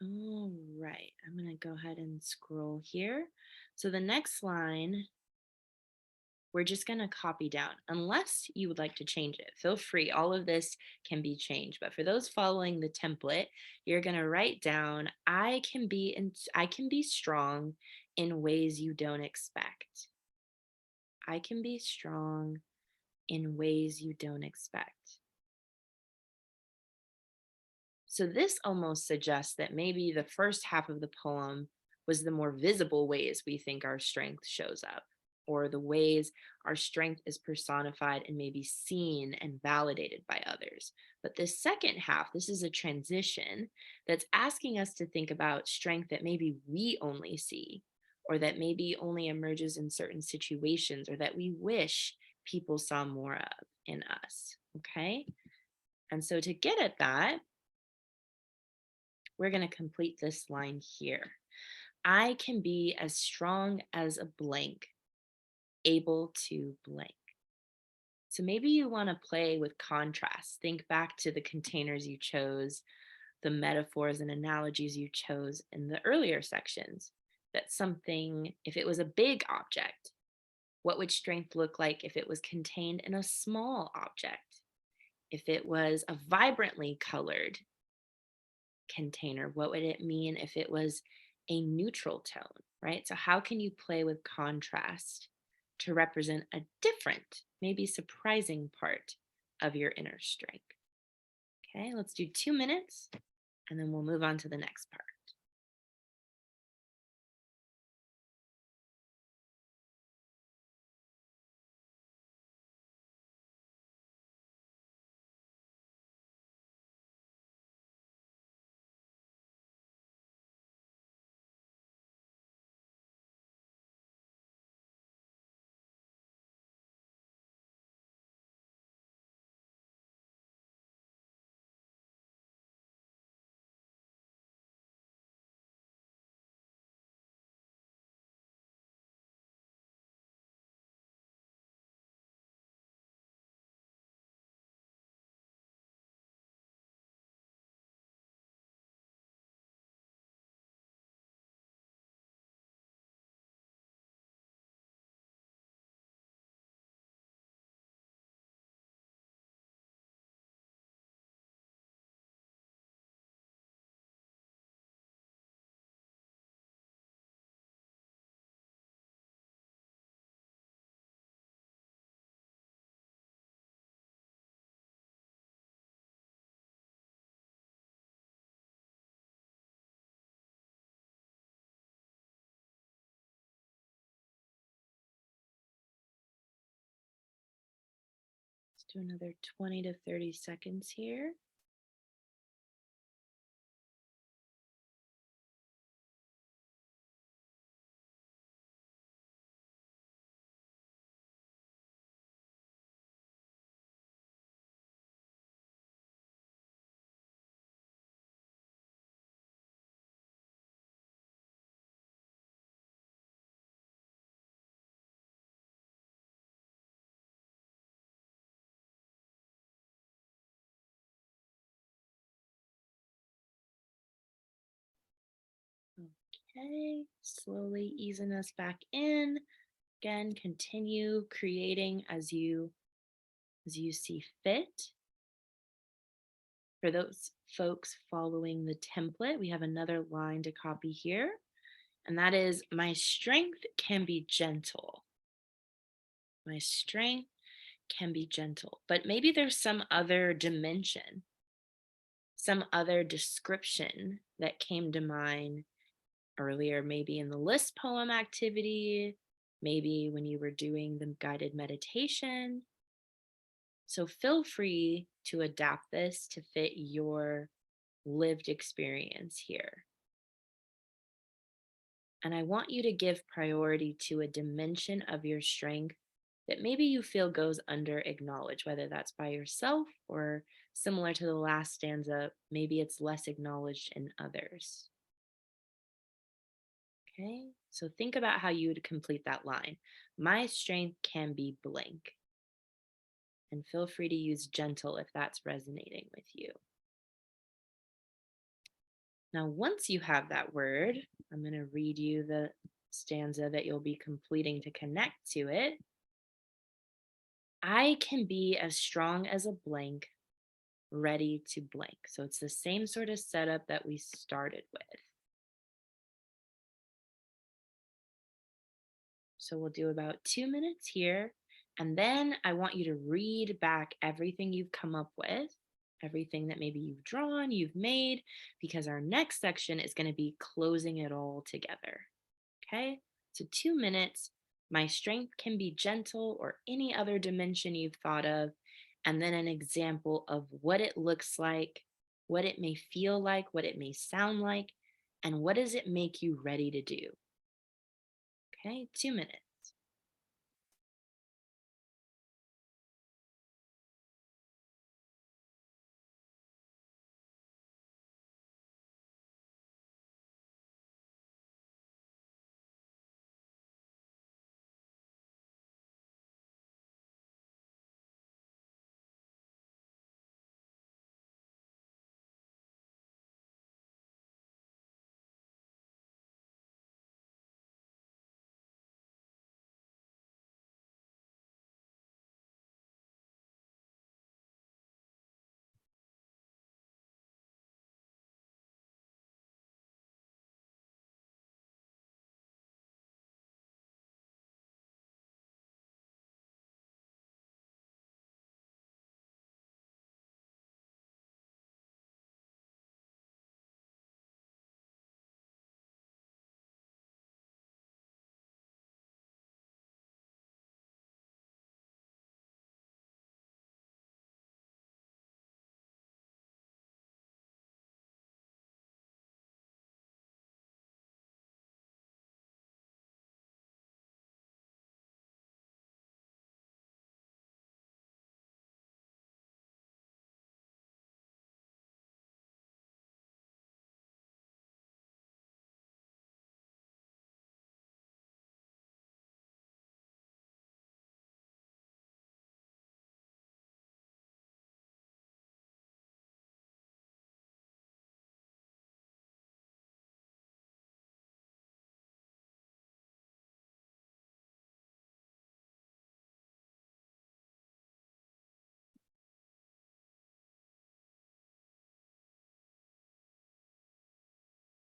All right, I'm going to go ahead and scroll here. So the next line, we're just going to copy down, unless you would like to change it. Feel free, all of this can be changed. But for those following the template, you're going to write down, I can be strong in ways you don't expect. I can be strong in ways you don't expect. So this almost suggests that maybe the first half of the poem was the more visible ways we think our strength shows up. or the ways our strength is personified and maybe seen and validated by others. But this second half, this is a transition that's asking us to think about strength that maybe we only see, or that maybe only emerges in certain situations, or that we wish people saw more of in us. Okay. And so to get at that, we're going to complete this line here. I can be as strong as a blank, able to blank. So maybe you want to play with contrast. Think back to the containers you chose, the metaphors and analogies you chose in the earlier sections. That something, if it was a big object, what would strength look like if it was contained in a small object? If it was a vibrantly colored container, what would it mean if it was a neutral tone, right? So how can you play with contrast to represent a different, maybe surprising part of your inner strength? Okay, let's do 2 minutes and then we'll move on to the next part. Let's do another 20 to 30 seconds here. Okay, slowly easing us back in. Again, continue creating as you see fit. For those folks following the template, we have another line to copy here, and that is, my strength can be gentle. My strength can be gentle, but maybe there's some other dimension, some other description that came to mind earlier, maybe in the list poem activity, maybe when you were doing the guided meditation. So feel free to adapt this to fit your lived experience here. And I want you to give priority to a dimension of your strength that maybe you feel goes under acknowledged, whether that's by yourself or similar to the last stanza, maybe it's less acknowledged in others. Okay, so think about how you would complete that line. My strength can be blank. And feel free to use gentle if that's resonating with you. Now, once you have that word, I'm going to read you the stanza that you'll be completing to connect to it. I can be as strong as a blank, ready to blank. So it's the same sort of setup that we started with. So we'll do about 2 minutes here. And then I want you to read back everything you've come up with, everything that maybe you've drawn, you've made, because our next section is going to be closing it all together. Okay, so 2 minutes. My strength can be gentle or any other dimension you've thought of. And then an example of what it looks like, what it may feel like, what it may sound like, and what does it make you ready to do? Okay, 2 minutes.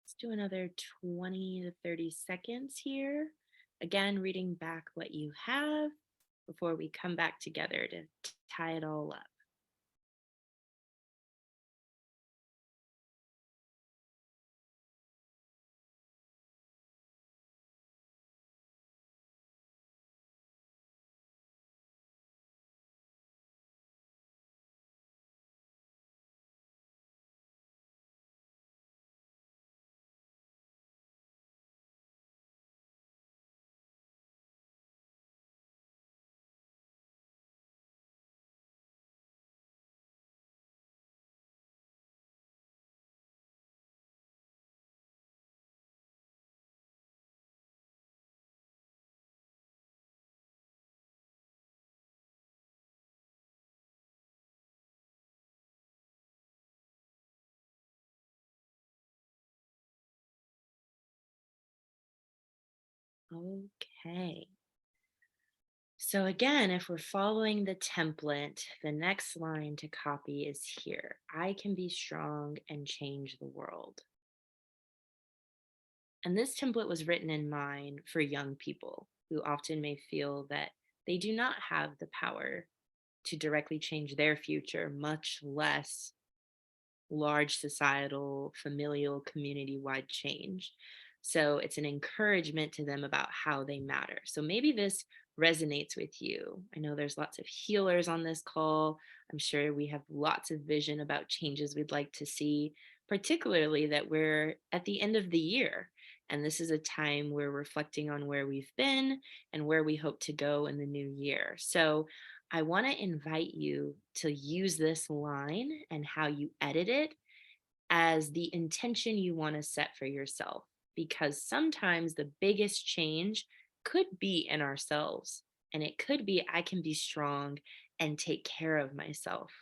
Let's do another 20 to 30 seconds here. Again, reading back what you have before we come back together to tie it all up. Okay. So again, if we're following the template, the next line to copy is here. I can be strong and change the world. And this template was written in mind for young people who often may feel that they do not have the power to directly change their future, much less large societal, familial, community wide change. So it's an encouragement to them about how they matter. So maybe this resonates with you. I know there's lots of healers on this call. I'm sure we have lots of vision about changes we'd like to see, particularly that we're at the end of the year. And this is a time we're reflecting on where we've been and where we hope to go in the new year. So I want to invite you to use this line and how you edit it as the intention you want to set for yourself. Because sometimes the biggest change could be in ourselves. And it could be, I can be strong and take care of myself.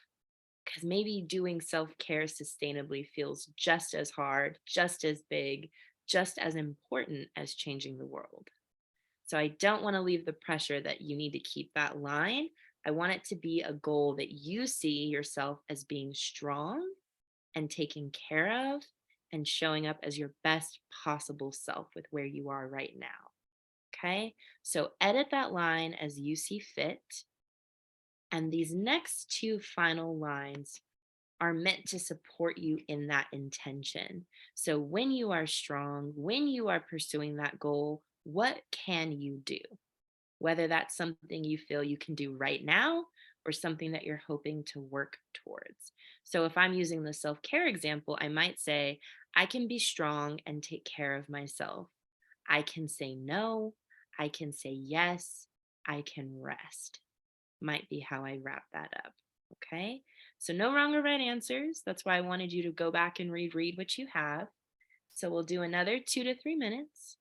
Because maybe doing self care sustainably feels just as hard, just as big, just as important as changing the world. So I don't want to leave the pressure that you need to keep that line. I want it to be a goal that you see yourself as being strong and taken care of and showing up as your best possible self with where you are right now. Okay, so edit that line as you see fit. And these next two final lines are meant to support you in that intention. So when you are strong, when you are pursuing that goal, what can you do? whether that's something you feel you can do right now or something that you're hoping to work towards. So if I'm using the self-care example, I might say, I can be strong and take care of myself. I can say no. I can say yes. I can rest. Might be how I wrap that up. Okay. So no wrong or right answers. That's why I wanted you to go back and reread what you have. So we'll do another 2 to 3 minutes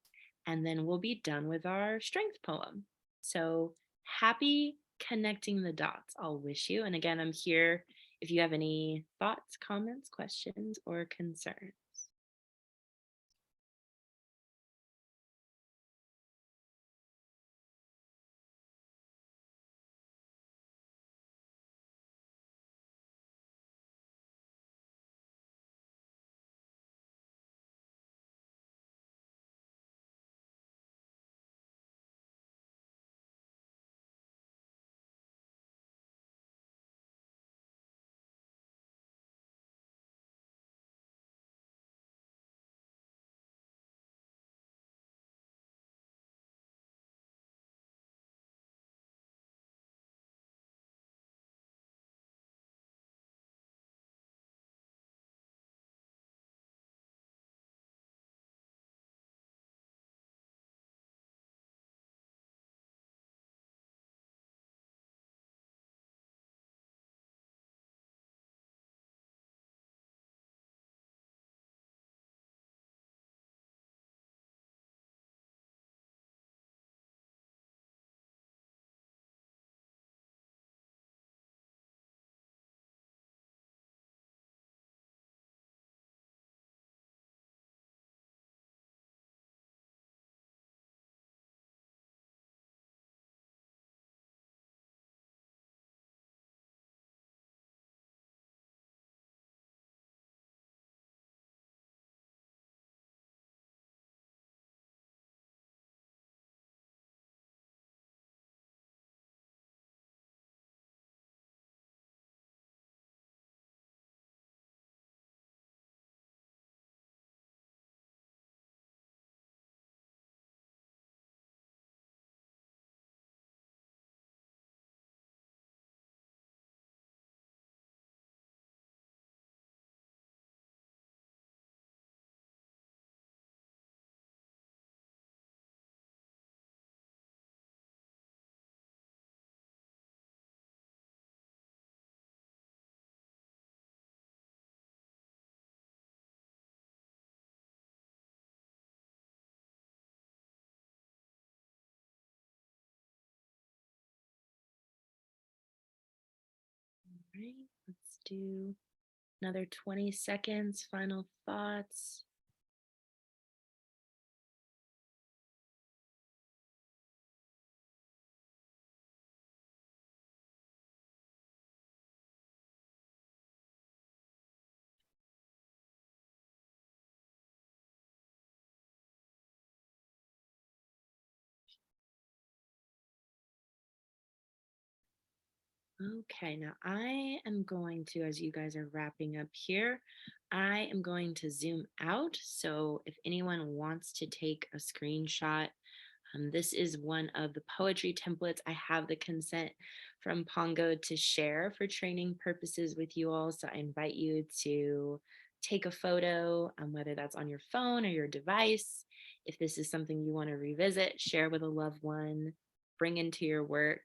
and then we'll be done with our strength poem. So happy connecting the dots. I'll wish you. And again, I'm here if you have any thoughts, comments, questions, or concerns. All right, let's do another 20 seconds, final thoughts. Okay, now I am going to, as you guys are wrapping up here, I am going to zoom out. So if anyone wants to take a screenshot, this is one of the poetry templates. I have the consent from Pongo to share for training purposes with you all. So I invite you to take a photo, whether that's on your phone or your device. If this is something you want to revisit, share with a loved one, bring into your work,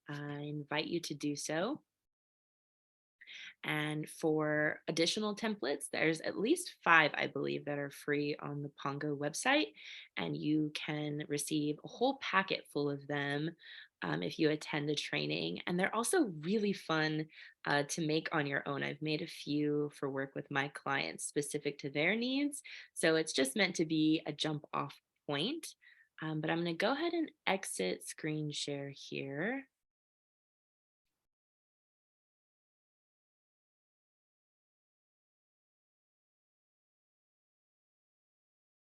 I invite you to do so. And for additional templates, there's at least 5, I believe, that are free on the Pongo website. And you can receive a whole packet full of them if you attend a training. And they're also really fun to make on your own. I've made a few for work with my clients specific to their needs. So it's just meant to be a jump off point. But I'm going to go ahead and exit screen share here.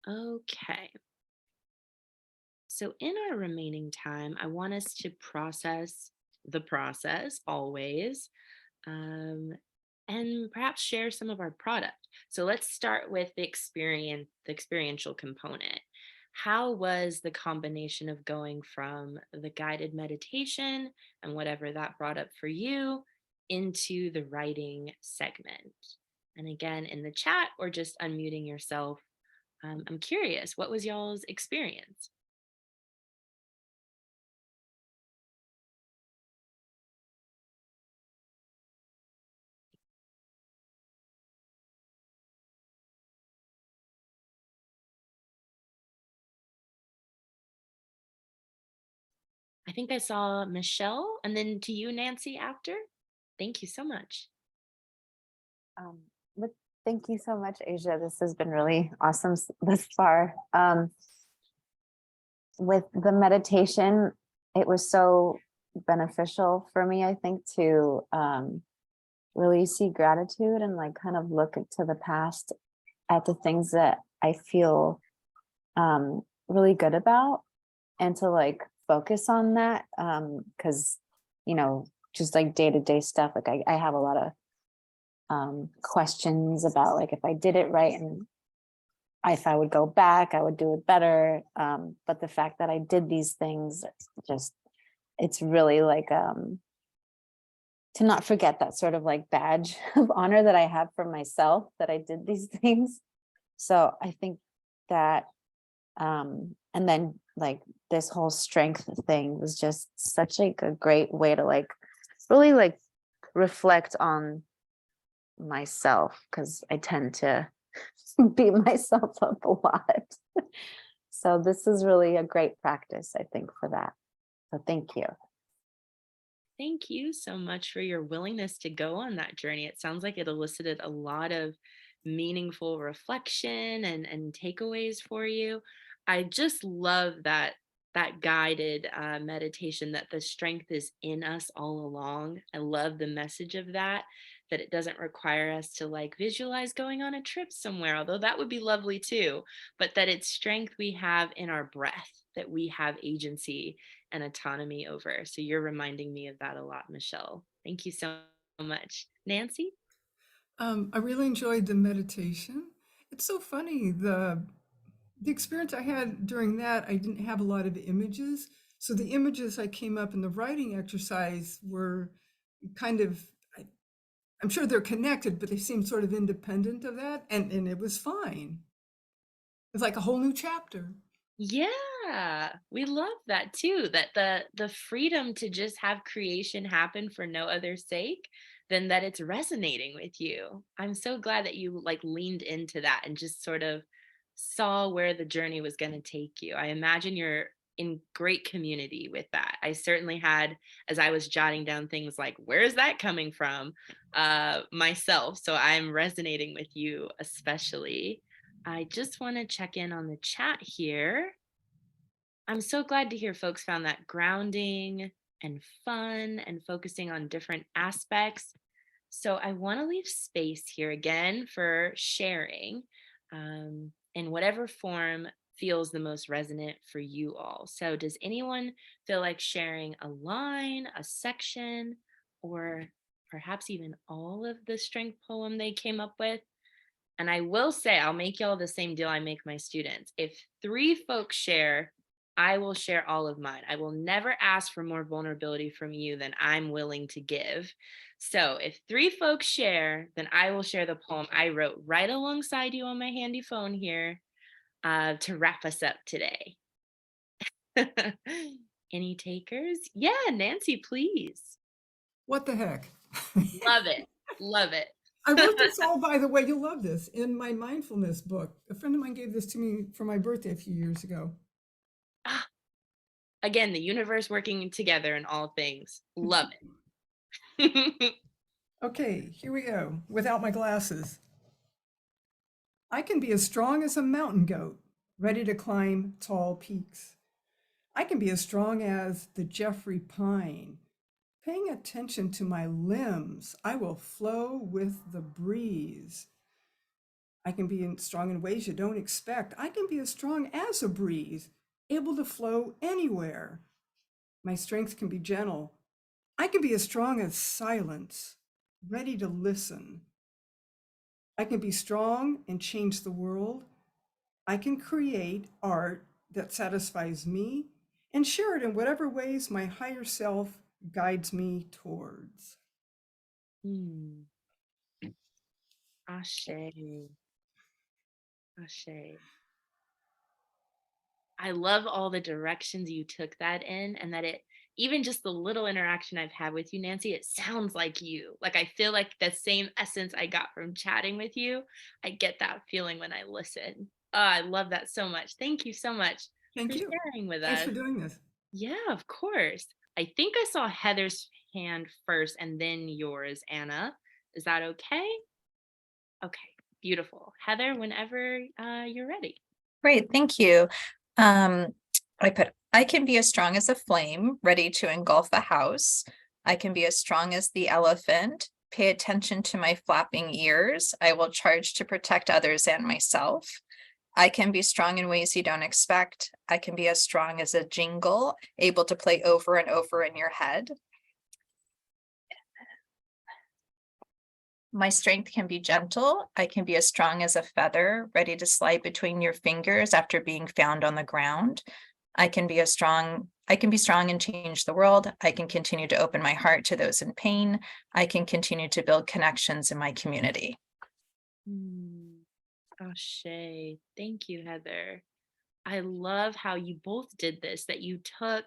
Okay. So in our remaining time, I want us to process the process always, and perhaps share some of our product. So let's start with the experiential component. how was the combination of going from the guided meditation and whatever that brought up for you into the writing segment? And again, in the chat or just unmuting yourself, I'm curious, what was y'all's experience? I think I saw Michelle and then to you, Nancy, after. Thank you so much. But thank you so much, Asia. This has been really awesome thus far. With the meditation, it was so beneficial for me, I think, to really see gratitude and like kind of look to the past at the things that I feel really good about, and to like focus on that, because just like day-to-day stuff, like I have a lot of questions about like if I did it right, and if I would go back I would do it better, but the fact that I did these things, it's really like to not forget that sort of like badge of honor that I have for myself, that I did these things. So I think that and then like this whole strength thing was just such like a great way to like really like reflect on myself, because I tend to beat myself up a lot. So this is really a great practice, I think, for that. So thank you. Thank you so much for your willingness to go on that journey. It sounds like it elicited a lot of meaningful reflection and takeaways for you. I just love that guided meditation, that the strength is in us all along. I love the message of that it doesn't require us to like visualize going on a trip somewhere, although that would be lovely too, but that it's strength we have in our breath, that we have agency and autonomy over. So you're reminding me of that a lot, Michelle. Thank you so much. Nancy? I really enjoyed the meditation. It's so funny, the experience I had during that, I didn't have a lot of images. So the images I came up in the writing exercise were kind of, I'm sure they're connected, but they seemed sort of independent of that. And it was fine. It's like a whole new chapter. Yeah, we love that too, that the freedom to just have creation happen for no other sake than that it's resonating with you. I'm so glad that you like leaned into that and just sort of saw where the journey was going to take you. I imagine you're in great community with that. I certainly had, as I was jotting down things like, where's that coming from, myself. So I'm resonating with you especially. I just want to check in on the chat here. I'm so glad to hear folks found that grounding and fun and focusing on different aspects. So I want to leave space here again for sharing in whatever form feels the most resonant for you all. So does anyone feel like sharing a line, a section, or perhaps even all of the strength poem they came up with? And I will say, I'll make y'all the same deal I make my students. If 3 folks share, I will share all of mine. I will never ask for more vulnerability from you than I'm willing to give. So if 3 folks share, then I will share the poem I wrote right alongside you on my handy phone here to wrap us up today. Any takers? Yeah, Nancy, please. What the heck? Love it. Love it. I wrote this all, by the way, you'll love this, in my mindfulness book. A friend of mine gave this to me for my birthday a few years ago. Again, the universe working together in all things. Love it. Okay, here we go, without my glasses. I can be as strong as a mountain goat, ready to climb tall peaks. I can be as strong as the Jeffrey pine. Paying attention to my limbs, I will flow with the breeze. I can be strong in ways you don't expect. I can be as strong as a breeze, able to flow anywhere. My strength can be gentle. I can be as strong as silence, ready to listen. I can be strong and change the world. I can create art that satisfies me and share it in whatever ways my higher self guides me towards. Ashe. Ashe. I love all the directions you took that in, and that it, even just the little interaction I've had with you, Nancy, it sounds like you. Like, I feel like the same essence I got from chatting with you, I get that feeling when I listen. Oh, I love that so much. Thank you so much Thank for you. sharing with Thanks us. for doing this. Yeah, of course. I think I saw Heather's hand first and then yours, Anna. Is that okay? Okay, beautiful. Heather, whenever you're ready. Great, thank you. I put, I can be as strong as a flame, ready to engulf a house. I can be as strong as the elephant. Pay attention to my flapping ears. I will charge to protect others and myself. I can be strong in ways you don't expect. I can be as strong as a jingle, able to play over and over in your head. My strength can be gentle. I can be as strong as a feather, ready to slide between your fingers after being found on the ground. I can be strong and change the world. I can continue to open my heart to those in pain. I can continue to build connections in my community. Ashe. Thank you, Heather. I love how you both did this, that you took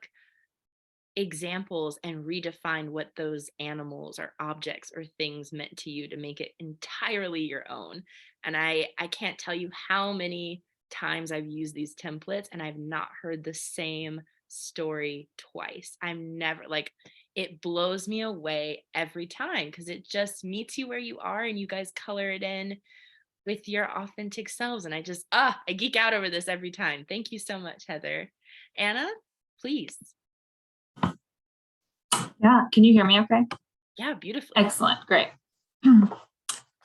examples and redefined what those animals or objects or things meant to you to make it entirely your own. And I can't tell you how many times I've used these templates and I've not heard the same story twice. I'm never like, it blows me away every time because it just meets you where you are and you guys color it in with your authentic selves. And I geek out over this every time. Thank you so much, Heather. Anna, please. Yeah, can you hear me okay? Yeah, beautifully. Excellent, great.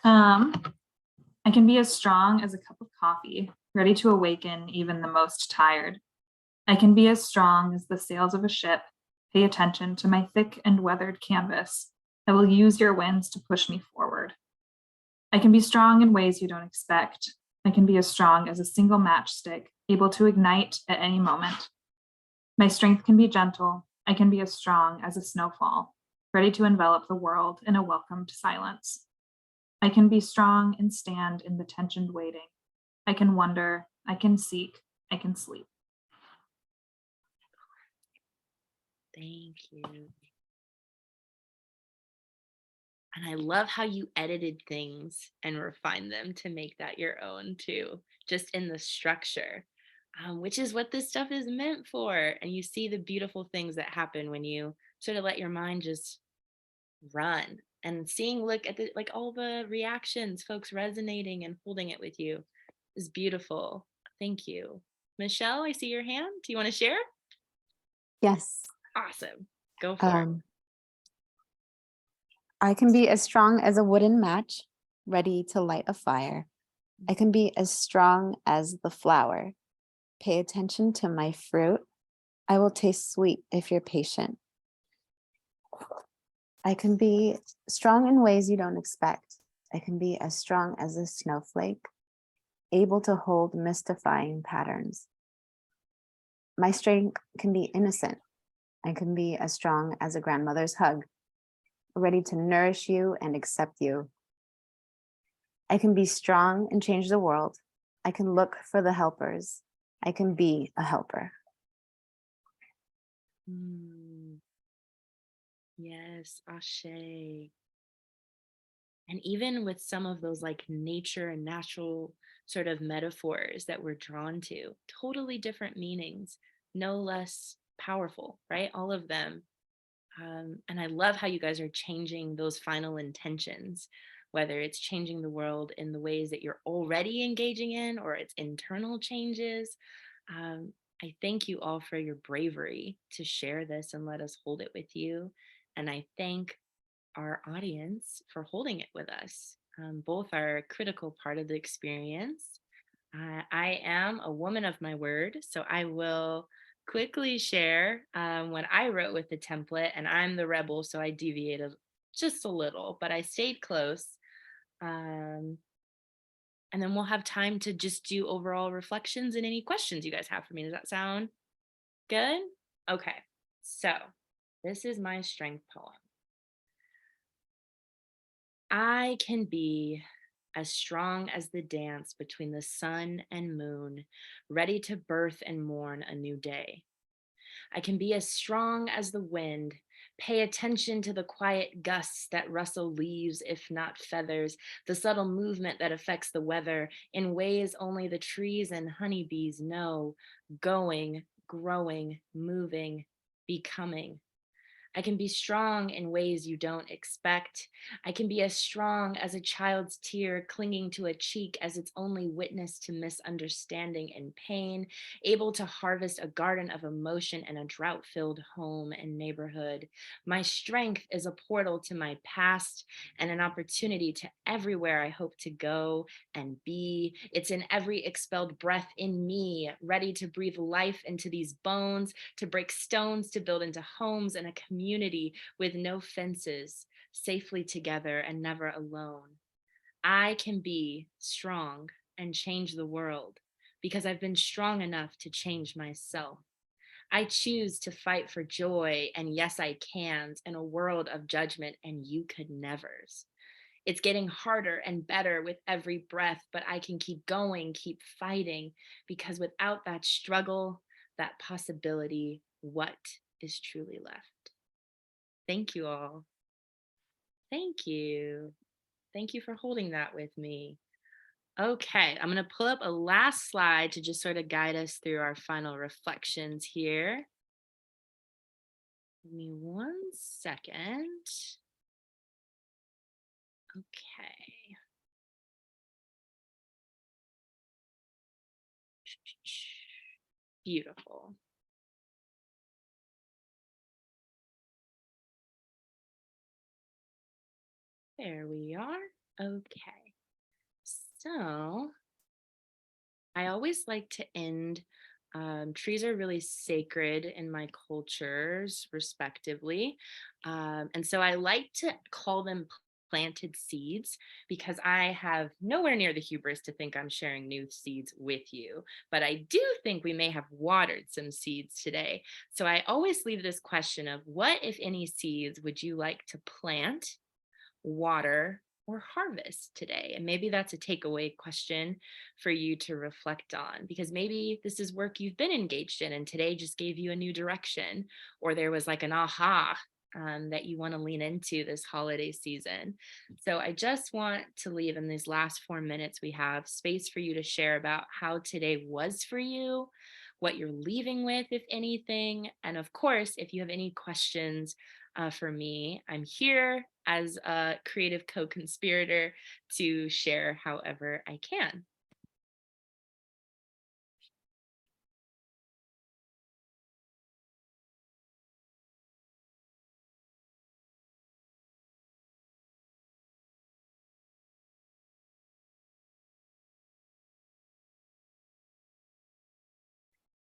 I can be as strong as a cup of coffee, ready to awaken even the most tired. I can be as strong as the sails of a ship. Pay attention to my thick and weathered canvas. I will use your winds to push me forward. I can be strong in ways you don't expect. I can be as strong as a single matchstick, able to ignite at any moment. My strength can be gentle. I can be as strong as a snowfall, ready to envelop the world in a welcomed silence. I can be strong and stand in the tensioned waiting. I can wonder, I can seek, I can sleep. Thank you. And I love how you edited things and refined them to make that your own too, just in the structure, which is what this stuff is meant for. And you see the beautiful things that happen when you sort of let your mind just run, and look at like all the reactions, folks resonating and holding it with you is beautiful. Thank you. Michelle, I see your hand. Do you want to share? Yes. Awesome. Go for it. I can be as strong as a wooden match, ready to light a fire. I can be as strong as the flower. Pay attention to my fruit. I will taste sweet if you're patient. I can be strong in ways you don't expect. I can be as strong as a snowflake, able to hold mystifying patterns. My strength can be innocent. I can be as strong as a grandmother's hug, ready to nourish you and accept you. I can be strong and change the world. I can look for the helpers. I can be a helper. Yes, Ashe. And even with some of those like nature and natural sort of metaphors that we're drawn to, totally different meanings, no less powerful, right? All of them. And I love how you guys are changing those final intentions, whether it's changing the world in the ways that you're already engaging in or it's internal changes. I thank you all for your bravery to share this and let us hold it with you. And I thank our audience for holding it with us. Both are a critical part of the experience. I am a woman of my word, so I will quickly share when I wrote with the template, and I'm the rebel, so I deviated just a little, but I stayed close. I And then we'll have time to just do overall reflections and any questions you guys have for me. Does that sound good? Okay, so this is my strength poem. I can be as strong as the dance between the sun and moon, ready to birth and mourn a new day. I can be as strong as the wind. Pay attention to the quiet gusts that rustle leaves, if not feathers, the subtle movement that affects the weather in ways only the trees and honeybees know, going, growing, moving, becoming. I can be strong in ways you don't expect. I can be as strong as a child's tear clinging to a cheek as its only witness to misunderstanding and pain, able to harvest a garden of emotion in a drought-filled home and neighborhood. My strength is a portal to my past and an opportunity to everywhere I hope to go and be. It's in every expelled breath in me, ready to breathe life into these bones, to break stones, to build into homes and a community with no fences, safely together and never alone. I can be strong and change the world because I've been strong enough to change myself. I choose to fight for joy and yes, I can in a world of judgment and you could nevers. It's getting harder and better with every breath, but I can keep going, keep fighting, because without that struggle, that possibility, what is truly left? Thank you all. Thank you. Thank you for holding that with me. Okay, I'm going to pull up a last slide to just sort of guide us through our final reflections here. Give me 1 second. Okay. Beautiful. There we are. Okay. So I always like to end, trees are really sacred in my cultures, respectively. And so I like to call them planted seeds because I have nowhere near the hubris to think I'm sharing new seeds with you. But I do think we may have watered some seeds today. So I always leave this question of what, if any, seeds would you like to plant, water, or harvest today? And maybe that's a takeaway question for you to reflect on, because maybe this is work you've been engaged in and today just gave you a new direction, or there was like an aha that you want to lean into this holiday season. So I just want to leave in these last 4 minutes we have space for you to share about how today was for you, what you're leaving with, if anything. And of course, if you have any questions for me, I'm here as a creative co-conspirator to share however I can.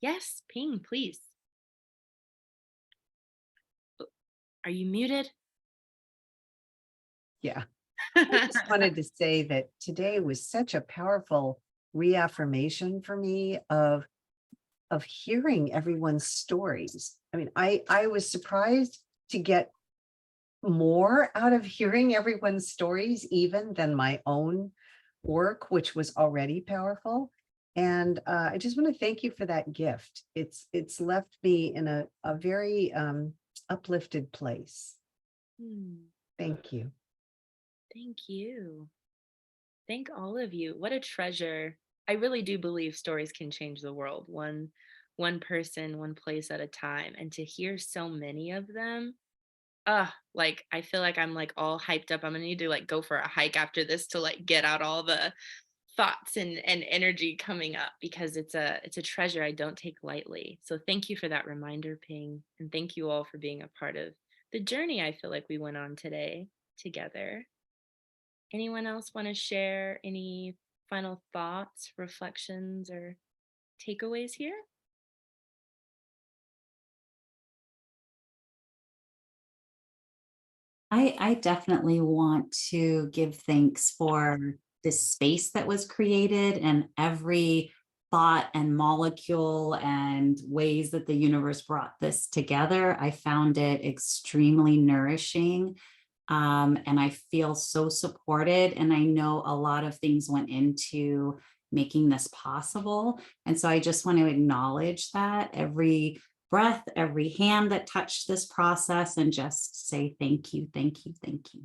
Yes, ping, please. Are you muted? Yeah. I just wanted to say that today was such a powerful reaffirmation for me of hearing everyone's stories. I mean, I was surprised to get more out of hearing everyone's stories even than my own work, which was already powerful. And I just want to thank you for that gift. It's left me in a very uplifted place. Thank you. Thank you. Thank all of you. What a treasure. I really do believe stories can change the world, one person, one place at a time. And to hear so many of them, like I feel like I'm like all hyped up. I'm gonna need to like go for a hike after this to like get out all the thoughts and energy coming up, because it's a treasure I don't take lightly. So thank you for that reminder, Ping, and thank you all for being a part of the journey I feel like we went on today together. Anyone else want to share any final thoughts, reflections, or takeaways here? I definitely want to give thanks for this space that was created and every thought and molecule and ways that the universe brought this together. I found it extremely nourishing. And I feel so supported. And I know a lot of things went into making this possible. And so I just want to acknowledge that every breath, every hand that touched this process, and just say thank you, thank you, thank you.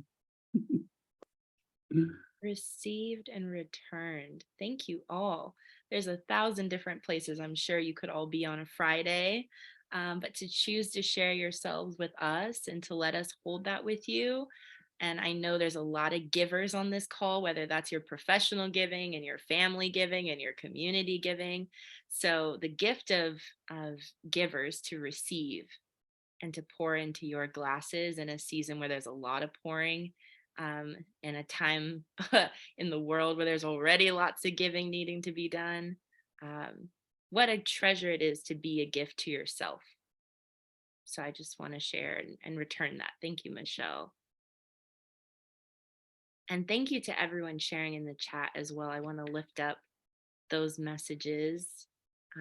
Received and returned. Thank you all. There's 1,000 different places I'm sure you could all be on a Friday, but to choose to share yourselves with us and to let us hold that with you. And I know there's a lot of givers on this call, whether that's your professional giving and your family giving and your community giving. So the gift of givers to receive and to pour into your glasses in a season where there's a lot of pouring, in a time in the world where there's already lots of giving needing to be done. What a treasure it is to be a gift to yourself. So I just want to share and return that. Thank you, Michelle. And thank you to everyone sharing in the chat as well. I want to lift up those messages.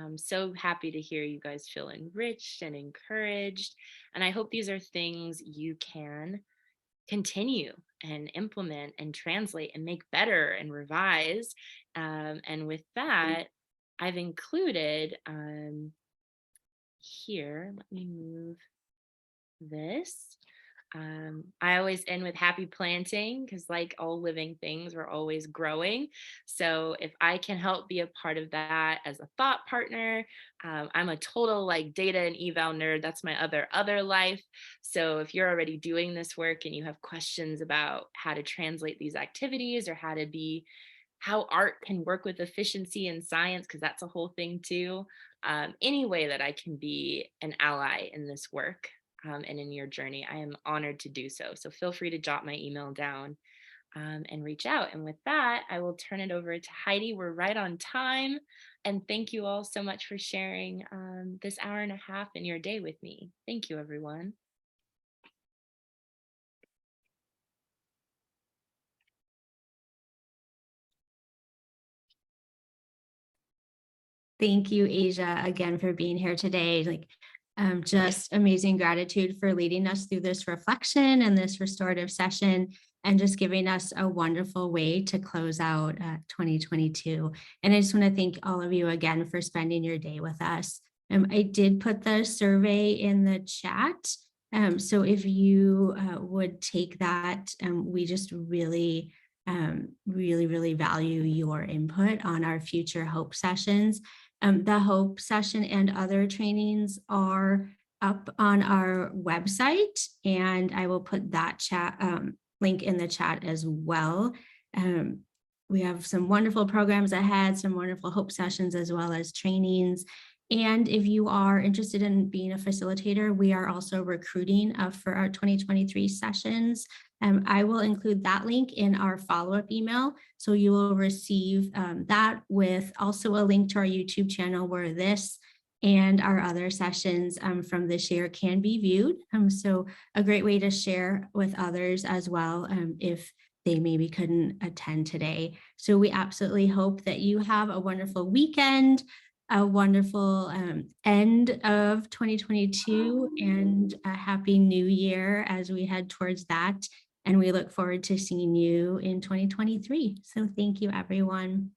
I'm so happy to hear you guys feel enriched and encouraged. And I hope these are things you can continue and implement and translate and make better and revise. And with that, I've included here, let me move this. I always end with happy planting because, like all living things, we're always growing. So if I can help be a part of that as a thought partner, I'm a total like data and eval nerd. That's my other life. So if you're already doing this work and you have questions about how to translate these activities or how art can work with efficiency and science, because that's a whole thing too. Any way that I can be an ally in this work. And in your journey, I am honored to do so. So feel free to jot my email down and reach out. And with that, I will turn it over to Heidi. We're right on time. And thank you all so much for sharing this hour and a half in your day with me. Thank you, everyone. Thank you, Asia, again for being here today. Just amazing gratitude for leading us through this reflection and this restorative session, and just giving us a wonderful way to close out 2022. And I just want to thank all of you again for spending your day with us. I did put the survey in the chat. So if you would take that, we just really value your input on our future Hope sessions. The Hope session and other trainings are up on our website, and I will put that chat link in the chat as well. We have some wonderful programs ahead, some wonderful Hope sessions as well as trainings. And if you are interested in being a facilitator, we are also recruiting for our 2023 sessions. I will include that link in our follow-up email. So you will receive that with also a link to our YouTube channel where this and our other sessions from this year can be viewed. So a great way to share with others as well if they maybe couldn't attend today. So we absolutely hope that you have a wonderful weekend, a wonderful end of 2022, and a happy new year as we head towards that. And we look forward to seeing you in 2023. So thank you, everyone.